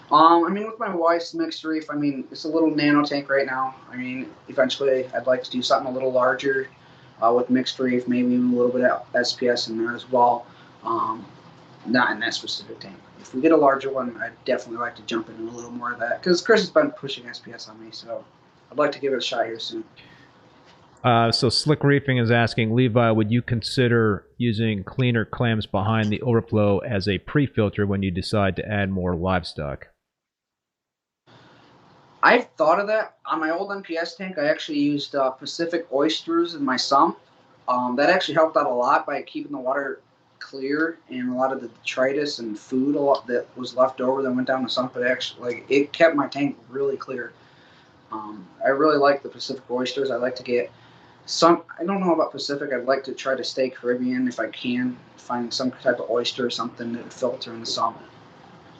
I mean, with my wife's mixed reef, I mean, it's a little nano tank right now. I mean, eventually I'd like to do something a little larger with mixed reef, maybe even a little bit of SPS in there as well. Not in that specific tank. If we get a larger one, I'd definitely like to jump into a little more of that because Chris has been pushing SPS on me, so I'd like to give it a shot here soon. So Slick Reefing is asking, Levi, would you consider using cleaner clams behind the overflow as a pre-filter when you decide to add more livestock? I've thought of that. On my old NPS tank, I actually used Pacific oysters in my sump. That actually helped out a lot by keeping the water clear, and a lot of the detritus and food that was left over that went down the sump, it kept my tank really clear. I really like the Pacific oysters. I like to get some. I don't know about Pacific. I'd like to try to stay Caribbean if I can. Find some type of oyster or something that would filter in the sump.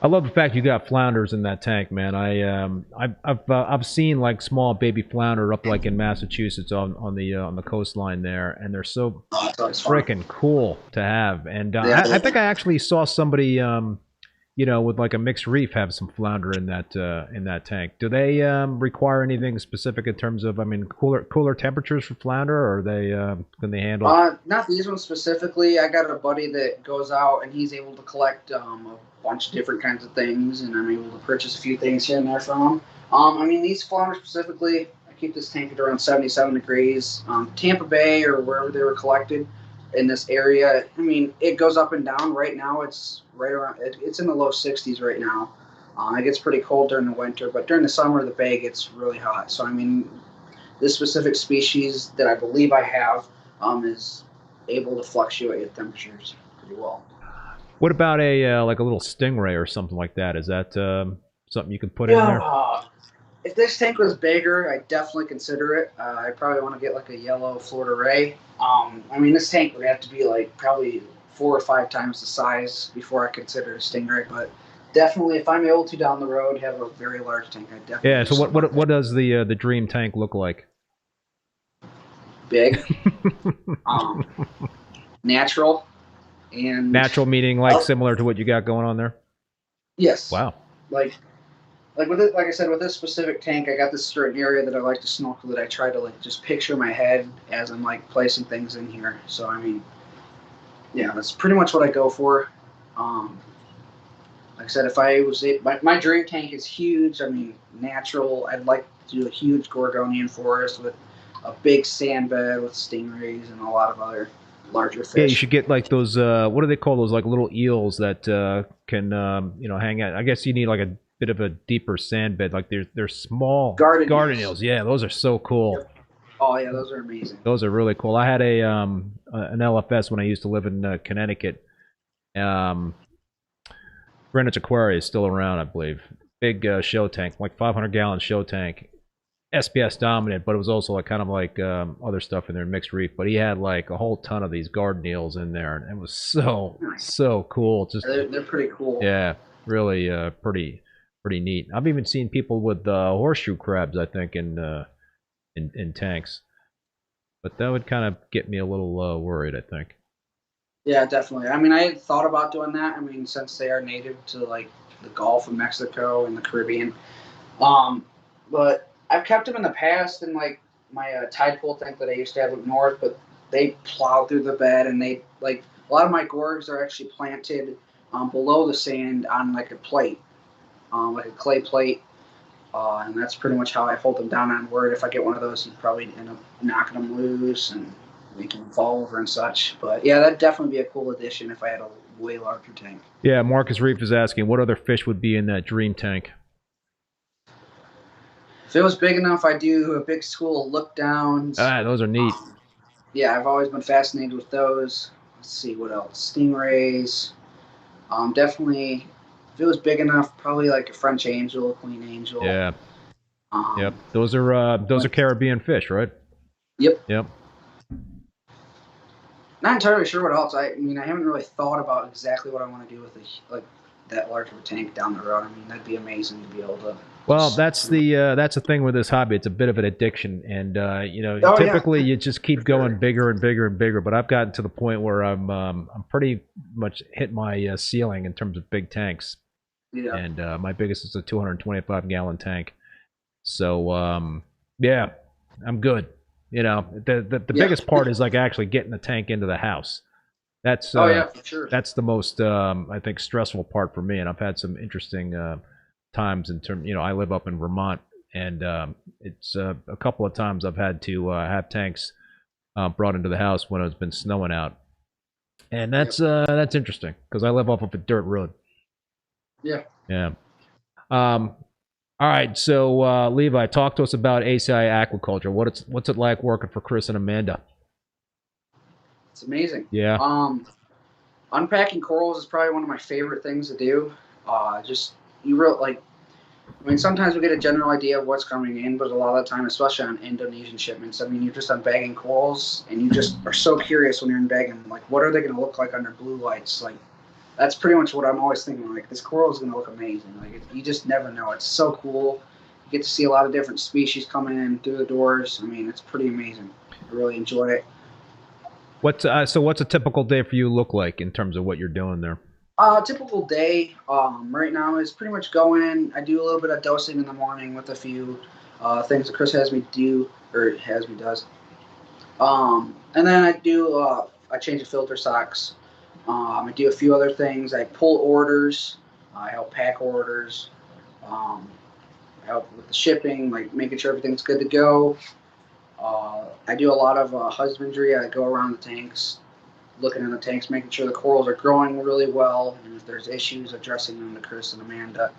I love the fact you got flounders in that tank, man. I've seen like small baby flounder up like in Massachusetts on the coastline there, and they're so freaking cool to have. And I think I actually saw somebody with like a mixed reef have some flounder in that tank. Do they require anything specific in terms of, I mean, cooler temperatures for flounder, or are they can they handle? Not these ones specifically. I got a buddy that goes out and he's able to collect a bunch of different kinds of things, and I'm able to purchase a few things here and there from him. I mean, these flounders specifically, I keep this tank at around 77 degrees. Tampa Bay or wherever they were collected in this area, I mean, it goes up and down. Right now, it's right around. It's in the low 60s right now. It gets pretty cold during the winter, but during the summer, the bay gets really hot. So, I mean, this specific species that I believe I have is able to fluctuate the temperatures pretty well. What about a like a little stingray or something like that? Is that something you can put in there? If this tank was bigger, I'd definitely consider it. I probably want to get like a yellow Florida Ray. I mean, this tank would have to be like probably 4 or 5 times the size before I consider a stingray. But definitely, if I'm able to down the road have a very large tank, I definitely. Yeah. So what does the dream tank look like? Big, natural. And natural meaning like similar to what you got going on there? Yes. Wow. Like with it, like I said, with this specific tank, I got this certain area that I like to snorkel that I try to like just picture in my head as I'm like placing things in here. So I mean, yeah, that's pretty much what I go for. Like I said, if I was my dream tank is huge. I mean, natural. I'd like to do a huge Gorgonian forest with a big sand bed with stingrays and a lot of other larger fish. Yeah, you should get like those. What do they call those? Like little eels that can hang out. I guess you need like a bit of a deeper sand bed. Like they're small garden eels. Yeah, those are so cool. Yep. Oh yeah, those are amazing. Those are really cool. I had an LFS when I used to live in Connecticut. Greenwich Aquarium is still around, I believe. Big show tank, like 500-gallon show tank. SPS dominant, but it was also like kind of like other stuff in there, mixed reef. But he had like a whole ton of these garden eels in there, and it was so cool. Just they're pretty cool. Yeah, really pretty neat. I've even seen people with horseshoe crabs, I think, in tanks. But that would kind of get me a little worried, I think. Yeah, definitely. I mean, I had thought about doing that. I mean, since they are native to like the Gulf of Mexico and the Caribbean, but I've kept them in the past in like my tide pool tank that I used to have up north. But they plow through the bed, and they like a lot of my gorgs are actually planted below the sand on like a plate, like a clay plate. And that's pretty much how I hold them down on word. If I get one of those, you'd probably end up knocking them loose and making them fall over and such. But yeah, that'd definitely be a cool addition if I had a way larger tank. Yeah, Marcus Reef is asking, what other fish would be in that dream tank? If it was big enough, I'd do a big school of look downs. Ah, those are neat. Yeah, I've always been fascinated with those. Let's see, what else? Stingrays. Definitely, if it was big enough, probably like a French angel, a queen angel. Yeah. Yep. Those are Caribbean fish, right? Yep. Yep. Not entirely sure what else. I mean, I haven't really thought about exactly what I want to do with like that large of a tank down the road. I mean, that'd be amazing to be able to. Well, that's the thing with this hobby. It's a bit of an addiction, and typically you just keep going bigger and bigger and bigger. But I've gotten to the point where I'm pretty much hit my ceiling in terms of big tanks. Yeah. And my biggest is a 225-gallon tank. So yeah, I'm good. You know, the biggest part is like actually getting the tank into the house. That's for sure. That's the most I think stressful part for me, and I've had some interesting times in terms. I live up in Vermont, and it's a couple of times I've had to have tanks brought into the house when it's been snowing out, and that's interesting because I live off of a dirt road. Yeah. Yeah. All right, so Levi, talk to us about ACI Aquaculture. What's it like working for Chris and Amanda? It's amazing. Yeah. Unpacking corals is probably one of my favorite things to do. Sometimes we get a general idea of what's coming in, but a lot of the time, especially on Indonesian shipments, I mean, you're just unbagging corals, and you just are so curious when you're unbagging them. Like, what are they going to look like under blue lights? Like, that's pretty much what I'm always thinking. Like, this coral is going to look amazing. Like, you just never know. It's so cool. You get to see a lot of different species coming in through the doors. I mean, it's pretty amazing. I really enjoy it. What's a typical day for you look like in terms of what you're doing there? Typical day right now is pretty much go in. I do a little bit of dosing in the morning with a few things that Chris has me do, or does. And then I do I change the filter socks. I do a few other things. I pull orders. I help pack orders. I help with the shipping, like making sure everything's good to go. I do a lot of husbandry. I go around the tanks, looking in the tanks, making sure the corals are growing really well, and if there's issues, addressing them to Chris and Amanda.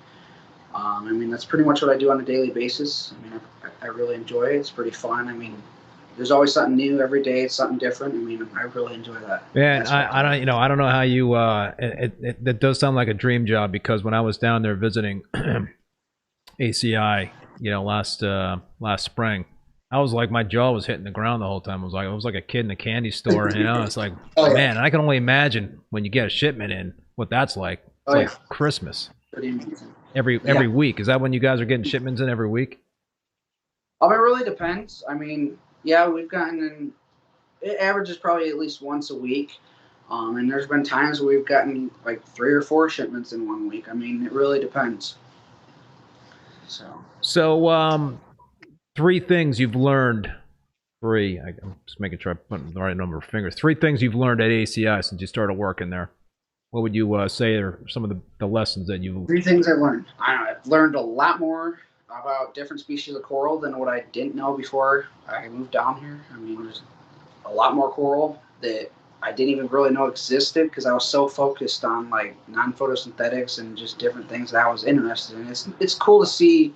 I mean, that's pretty much what I do on a daily basis. I mean, I really enjoy it. It's pretty fun. I mean, there's always something new every day. It's something different. I mean, I really enjoy that. Yeah, I don't know how you. It does sound like a dream job, because when I was down there visiting ACI, last spring, I was like, my jaw was hitting the ground the whole time. I was like a kid in a candy store. It's like, man, I can only imagine when you get a shipment in what that's like. It's like Christmas. Pretty amazing. Every week. Is that when you guys are getting shipments in every week? It really depends. I mean, yeah, we've gotten in. It averages probably at least once a week. And there's been times where we've gotten like 3 or 4 shipments in 1 week. I mean, it really depends. So 3 things you've learned. 3. I'm just making sure I put the right number of fingers. 3 things you've learned at ACI since you started working there. What would you say are some of the lessons that you've... 3 things I learned. I've learned a lot more about different species of coral than what I didn't know before I moved down here. I mean, there's a lot more coral that I didn't even really know existed because I was so focused on like non-photosynthetics and just different things that I was interested in. It's cool to see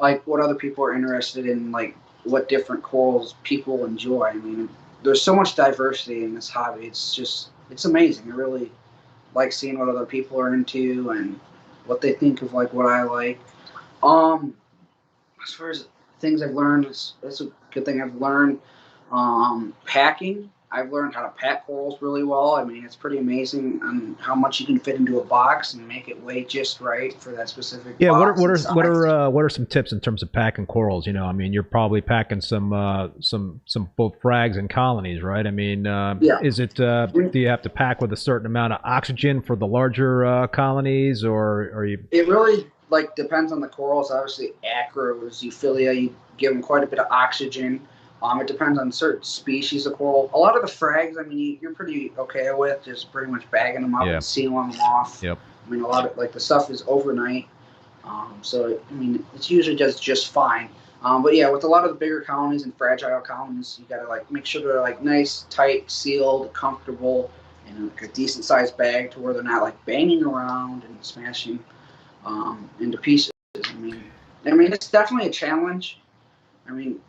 like what other people are interested in, like what different corals people enjoy. I mean, there's so much diversity in this hobby. It's amazing. I really like seeing what other people are into and what they think of like what I like. Um, as far as things I've learned, that's a good thing I've learned. Packing. I've learned how to pack corals really well. I mean, it's pretty amazing on how much you can fit into a box and make it weigh just right for that specific Yeah, box. what are some tips in terms of packing corals? You know, I mean, you're probably packing some both frags and colonies, right? I mean, Yeah. is it do you have to pack with a certain amount of oxygen for the larger colonies, or are you? It really like depends on the corals. Obviously, acros, Euphilia, you give them quite a bit of oxygen. It depends on certain species of coral. A lot of the frags, I mean, you're pretty okay with just pretty much bagging them up and sealing them off. Yep. I mean, a lot of like the stuff is overnight, so I mean, it's usually just fine. But yeah, with a lot of the bigger colonies and fragile colonies, you gotta like make sure they're like nice, tight, sealed, comfortable, and like a decent sized bag to where they're not like banging around and smashing into pieces. I mean, it's definitely a challenge. I mean,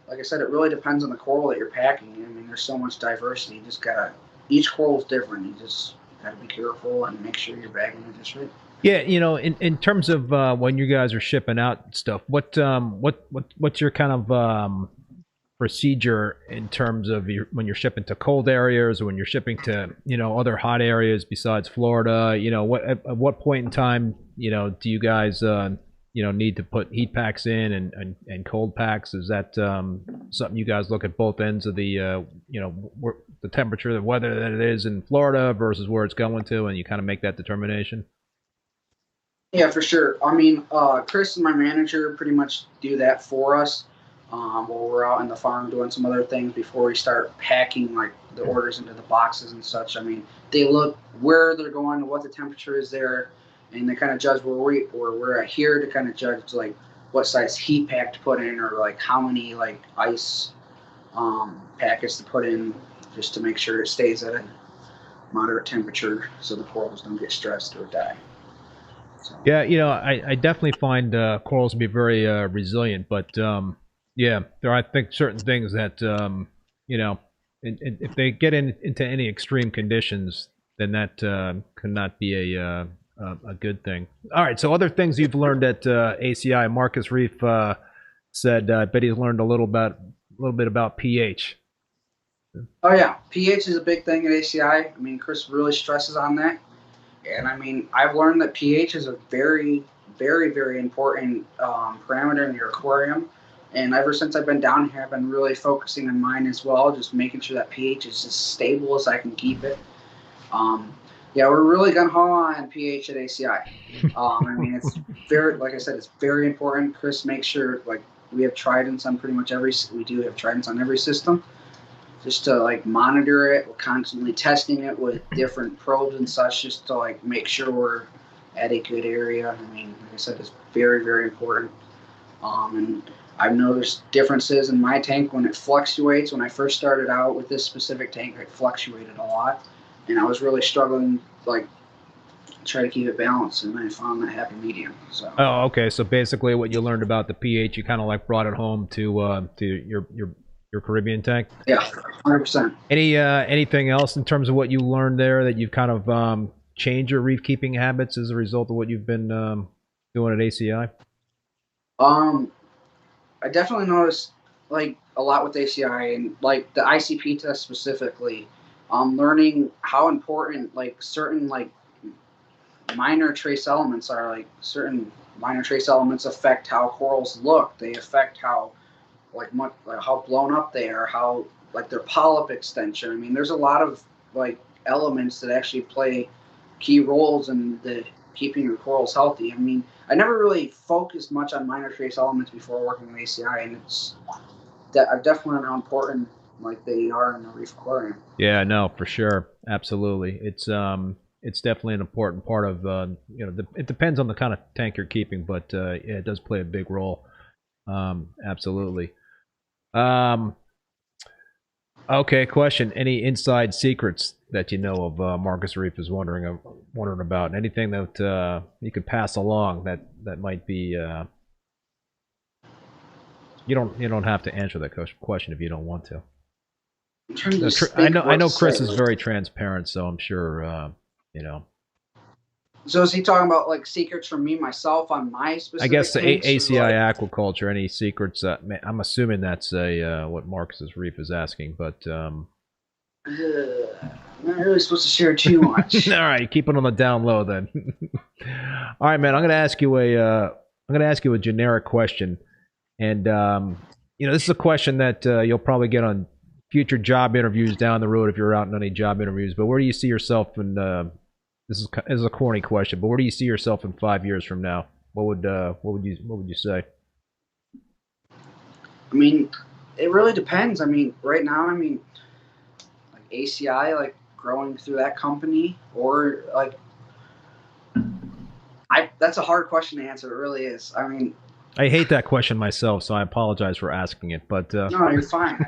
like I said, it really depends on the coral that you're packing. I mean, there's so much diversity. You just gotta, each coral is different. You just gotta be careful and make sure you're bagging it just right. Yeah, you know, in terms of when you guys are shipping out stuff, what's your kind of procedure in terms of when you're shipping to cold areas or when you're shipping to, you know, other hot areas besides Florida? You know, at what point in time, you know, do you guys you know, need to put heat packs in and cold packs? Is that something you guys look at both ends of the you know, the temperature, the weather that it is in Florida versus where it's going to, and you kind of make that determination? Yeah, for sure. I mean, Chris and my manager pretty much do that for us while we're out in the farm doing some other things before we start packing like the orders into the boxes and such. I mean, they look where they're going, what the temperature is there, and they kind of judge where we're at here to kind of judge like what size heat pack to put in or like how many like ice packets to put in just to make sure it stays at a moderate temperature so the corals don't get stressed or die. So. Yeah, you know, I definitely find corals to be very resilient, but yeah, there are, I think, certain things that you know, if they get into any extreme conditions, then that cannot be a good thing. All right, so other things you've learned at ACI. Marcus Reef said, I bet he's learned a little bit about pH. Oh yeah, pH is a big thing at ACI. I mean, Chris really stresses on that. And I mean, I've learned that pH is a very, very, very important parameter in your aquarium. And ever since I've been down here, I've been really focusing on mine as well, just making sure that pH is as stable as I can keep it. Yeah, we're really gung-ho on pH at ACI. I mean, it's very, like I said, it's very important. Chris makes sure, like, we have tridents on pretty much we do have tridents on every system. Just to like monitor it. We're constantly testing it with different probes and such just to like make sure we're at a good area. I mean, like I said, it's very, very important. And I've noticed differences in my tank when it fluctuates. When I first started out with this specific tank, it fluctuated a lot. And I was really struggling like try to keep it balanced, and I found that happy medium. So. Oh, okay. So basically what you learned about the pH, you kind of like brought it home to your Caribbean tank? Yeah, 100%. Anything else in terms of what you learned there that you've kind of changed your reef keeping habits as a result of what you've been doing at ACI? I definitely noticed like a lot with ACI and like the ICP test specifically. Learning how important like certain like minor trace elements are. Like certain minor trace elements affect how corals look. They affect how like how blown up they are, how like their polyp extension. I mean, there's a lot of like elements that actually play key roles in the keeping your corals healthy. I mean, I never really focused much on minor trace elements before working with ACI, and it's that I've definitely learned how important like they are in a reef aquarium. Yeah, no, for sure, absolutely. It's definitely an important part of you know, it depends on the kind of tank you're keeping, but yeah, it does play a big role. Absolutely. Okay, question. Any inside secrets that you know of Marcus Reef is wondering about? Anything that you could pass along that might be you don't have to answer that question if you don't want to. I'm trying to just I think know what's Chris like- is very transparent, so I'm sure you know. So is he talking about like secrets from me myself on my specific? I guess the tanks, or, ACI like- Aquaculture. Any secrets? I'm assuming that's a what Marcus's Reef is asking, but I'm not really supposed to share too much. all right, keep it on the down low then. All right, man. I'm gonna ask you a generic question, and you know, this is a question that you'll probably get on future job interviews down the road if you're out in any job interviews. But where do you see yourself in? This is a corny question, but where do you see yourself in 5 years from now? What would you say? I mean, it really depends. I mean, right now, I mean, like ACI, like growing through that company, or like, that's a hard question to answer. It really is. I mean, I hate that question myself, so I apologize for asking it. But no, you're fine.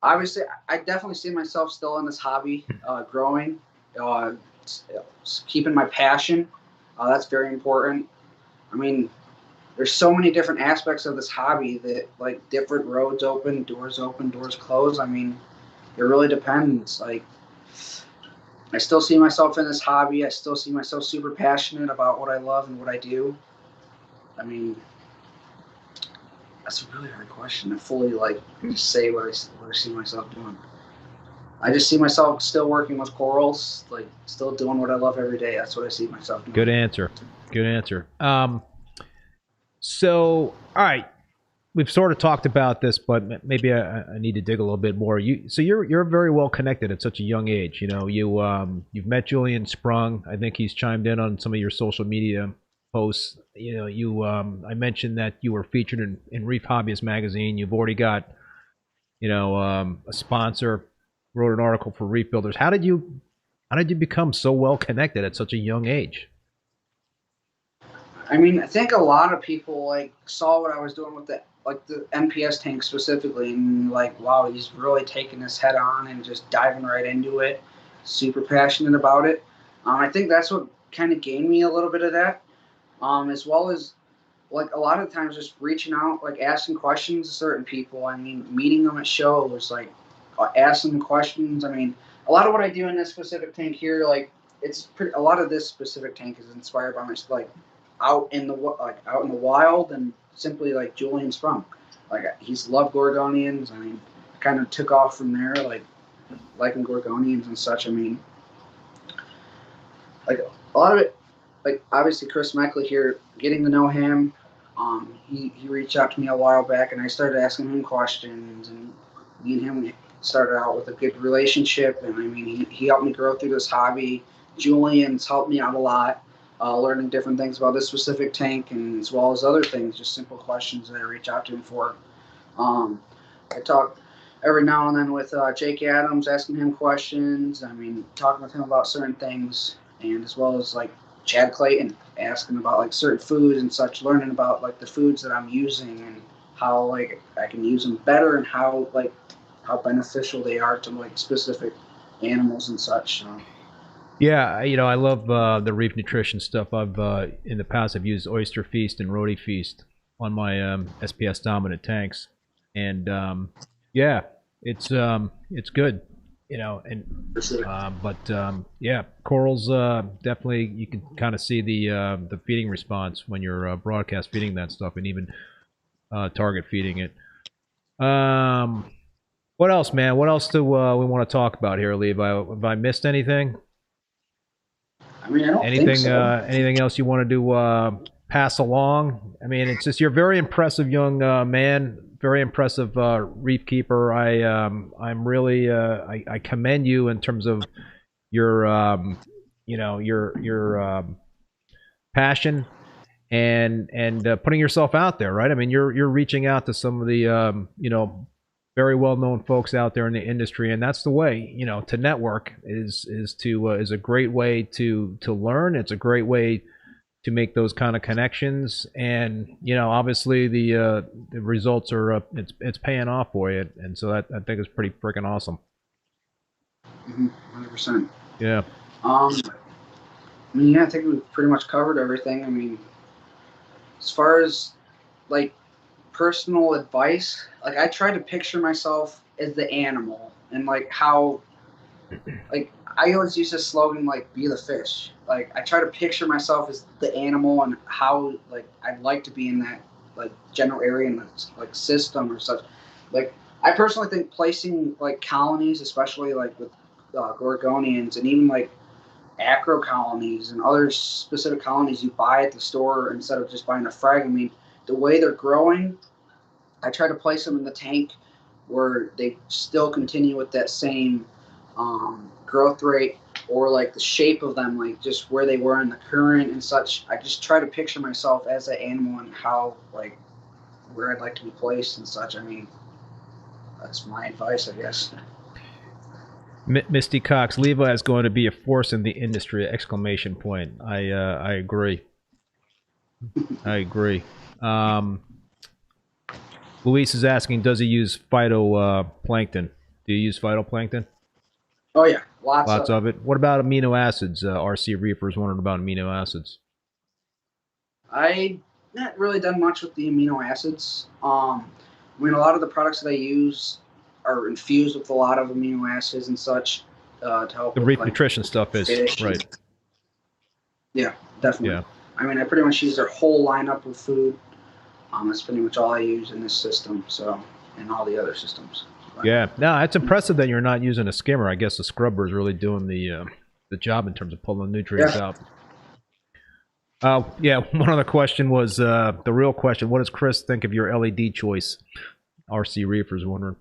Obviously, I definitely see myself still in this hobby, growing, keeping my passion. That's very important. I mean, there's so many different aspects of this hobby that, like, different roads open, doors close. I mean, it really depends. Like, I still see myself in this hobby. I still see myself super passionate about what I love and what I do. I mean, that's a really hard question to fully, like, just say what I see myself doing. I just see myself still working with corals, like, still doing what I love every day. That's what I see myself doing. good answer. Good answer. So, all right, we've sort of talked about this, but maybe I need to dig a little bit more. You're very well connected at such a young age. You know, you've met Julian Sprung. I think he's chimed in on some of your social media posts. You know, I mentioned that you were featured in Reef Hobbyist magazine. You've already got, you know, a sponsor. Wrote an article for Reef Builders. How did you become so well connected at such a young age? I mean, I think a lot of people, like, saw what I was doing with the NPS tank specifically, and, like, wow, he's really taking this head on and just diving right into it. Super passionate about it. I think that's what kind of gained me a little bit of that, as well as, like, a lot of times just reaching out, like, asking questions to certain people. I mean, meeting them at shows, like, asking them questions. I mean, a lot of what I do in this specific tank here, like, a lot of this specific tank is inspired by my, like, out in the wild, and simply, like, Julian Sprung. Like, he's loved Gorgonians. I mean, kind of took off from there, like, liking Gorgonians and such. I mean, like, a lot of it, like, obviously Chris Meckley here, getting to know him, he reached out to me a while back, and I started asking him questions, and me and him started out with a good relationship. And I mean, he helped me grow through this hobby. Julian's helped me out a lot, learning different things about this specific tank, and as well as other things, just simple questions that I reach out to him for. I talk every now and then with Jake Adams, asking him questions. I mean, talking with him about certain things, and as well as, like, Chad Clayton, asking about, like, certain foods and such, learning about, like, the foods that I'm using and how, like, I can use them better, and how beneficial they are to, like, specific animals and such. Yeah, you know, I love the reef nutrition stuff. I've in the past I've used Oyster Feast and Rhodey Feast on my SPS dominant tanks, and yeah, it's good, you know. And yeah, corals definitely, you can kind of see the feeding response when you're broadcast feeding that stuff, and even target feeding it. What else, man? What else do we want to talk about here, Levi? Have I missed anything? I mean, I don't think so. Anything else you want to pass along? I mean, it's just, you're a very impressive young man, very impressive reef keeper. I'm really I commend you in terms of your you know, your passion and putting yourself out there, right? I mean, you're reaching out to some of the you know, very well-known folks out there in the industry, and that's the way, you know, to network is a great way to learn. It's a great way to make those kind of connections. And obviously the results are it's paying off for you, and so that I think is pretty freaking awesome. 100%. Yeah. I mean, yeah, I think we've pretty much covered everything. I mean, as far as like personal advice, like I try to picture myself as the animal, and like how, like I always use this slogan, like be the fish. Like I try to picture myself as the animal and how like I'd like to be in that like general area and like system or such. Like I personally think placing like colonies, especially like with gorgonians and even like acro colonies and other specific colonies you buy at the store instead of just buying a frag. I mean, the way they're growing, I try to place them in the tank where they still continue with that same growth rate, or like the shape of them, like just where they were in the current and such. I just try to picture myself as an animal and how, like, where I'd like to be placed and such. I mean, that's my advice, I guess. Misty Cox, Levi is going to be a force in the industry! Exclamation point. I agree. I agree. Luis is asking, does he use phytoplankton? Do you use phytoplankton? Oh yeah, lots of it. What about amino acids? RC Reefer is wondering about amino acids. I not really done much with the amino acids. I mean, a lot of the products that I use are infused with a lot of amino acids and such to help. The with, Reef like, nutrition stuff is right. Yeah, definitely. Yeah. I mean, I pretty much use their whole lineup of food. That's pretty much all I use in this system. So, and all the other systems. Yeah, no, it's impressive that you're not using a skimmer. I guess the scrubber is really doing the job in terms of pulling the nutrients out. Yeah, one other question was the real question. What does Chris think of your LED choice? RC Reefer's wondering.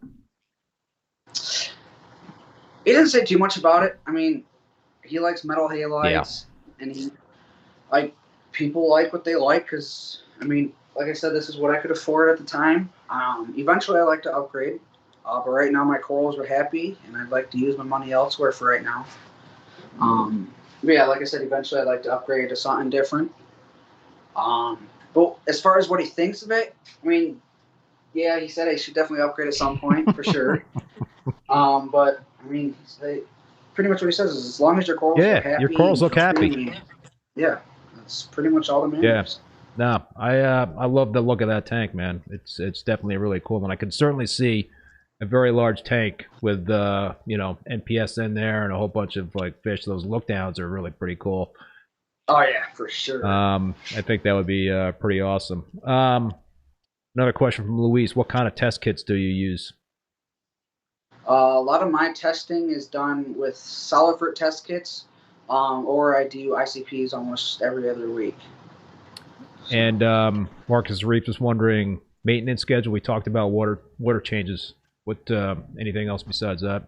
He didn't say too much about it. I mean, he likes metal halides, and he people like what they like because, I mean, like I said, this is what I could afford at the time. Eventually, I like to upgrade. But right now, my corals are happy, and I'd like to use my money elsewhere for right now. But yeah, like I said, eventually I'd like to upgrade to something different. But as far as what he thinks of it, I mean, yeah, he said I should definitely upgrade at some point, for sure. But, I mean, pretty much what he says is as long as your corals are happy. Your corals look happy. I mean, yeah, that's pretty much all that matters. Yeah. No, I love the look of that tank, man. It's definitely really cool, and I can certainly see a very large tank with NPS in there and a whole bunch of like fish. Those look downs are really pretty cool. Oh yeah, for sure. I think that would be pretty awesome. Another question from Luis: what kind of test kits do you use? A lot of my testing is done with solid fruit test kits, or I do ICPs almost every other week. And Marcus Reef is wondering maintenance schedule. We talked about water changes. What anything else besides that?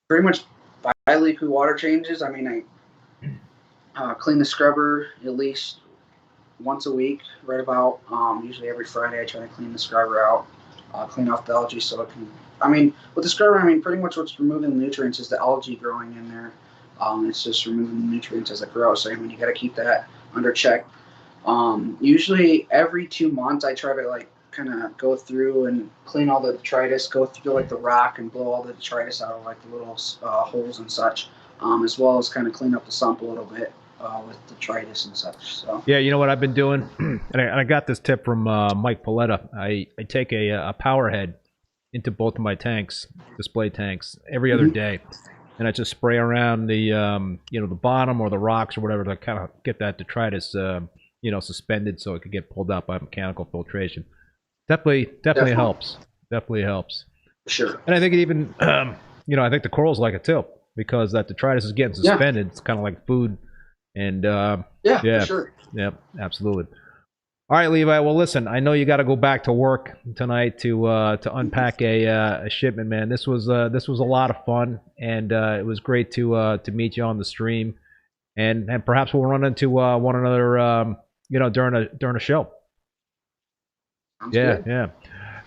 Pretty much bi-weekly water changes. I mean, I clean the scrubber at least once a week, right about. Usually every Friday I try to clean the scrubber out, clean off the algae so it can. I mean, with the scrubber, I mean, pretty much what's removing the nutrients is the algae growing in there. It's just removing the nutrients as it grows. So I mean, you got to keep that under check. Usually every 2 months I try to like kind of go through and clean all the detritus, go through like the rock and blow all the detritus out of like the little holes and such, as well as kind of clean up the sump a little bit with detritus and such. So yeah, you know what I've been doing, and I got this tip from Mike Paletta. I take a power head into both of my tanks, display tanks, every other day, and I just spray around the the bottom or the rocks or whatever to kind of get that detritus suspended so it could get pulled out by mechanical filtration. Definitely helps. Definitely helps. Sure. And I think it even, I think the corals like it too, because that detritus is getting suspended. Yeah. It's kind of like food. And yeah, for sure. Yep, absolutely. All right, Levi. Well, listen, I know you got to go back to work tonight to unpack a shipment, man. This was a lot of fun, and it was great to meet you on the stream, and perhaps we'll run into one another, during a show. Sounds good. Yeah.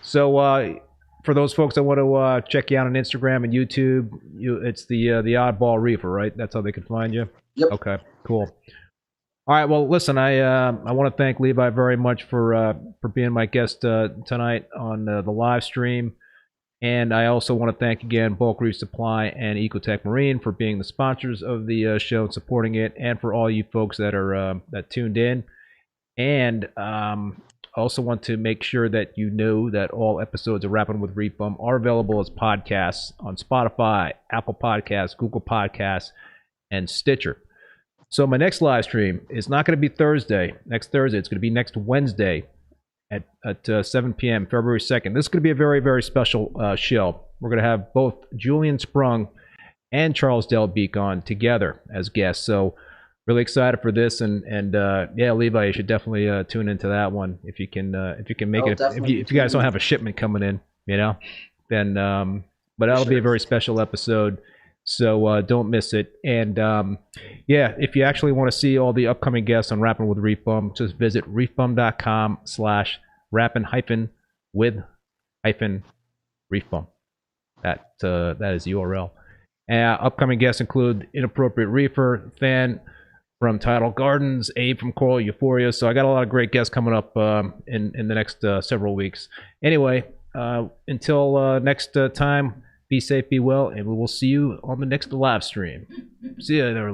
So for those folks that want to check you out on Instagram and YouTube, it's the Oddball Reefer, right? That's how they can find you. Yep. Okay. Cool. All right. Well, listen, I want to thank Levi very much for being my guest tonight on the live stream, and I also want to thank again Bulk Reef Supply and Ecotech Marine for being the sponsors of the show and supporting it, and for all you folks that are that tuned in. And I also want to make sure that you know that all episodes of Rappin with ReefBum are available as podcasts on Spotify, Apple Podcasts, Google Podcasts, and Stitcher. So my next live stream is not going to be next Thursday. It's going to be next Wednesday at 7 p.m., February 2nd. This is going to be a very, very special show. We're going to have both Julian Sprung and Charles Delbeek on together as guests. So really excited for this. And yeah, Levi, you should definitely tune into that one if you can make it. If you guys don't have a shipment coming in, then but that'll be a very special episode. So don't miss it. And yeah, if you actually want to see all the upcoming guests on Rappin with ReefBum, just visit reefbum.com/rappin-with-ReefBum. That is the URL. Upcoming guests include Inappropriate Reefer, Fan from Tidal Gardens, Abe from Coral Euphoria. So I got a lot of great guests coming up in the next several weeks. Anyway, until next time, be safe, be well, and we will see you on the next live stream. See you there.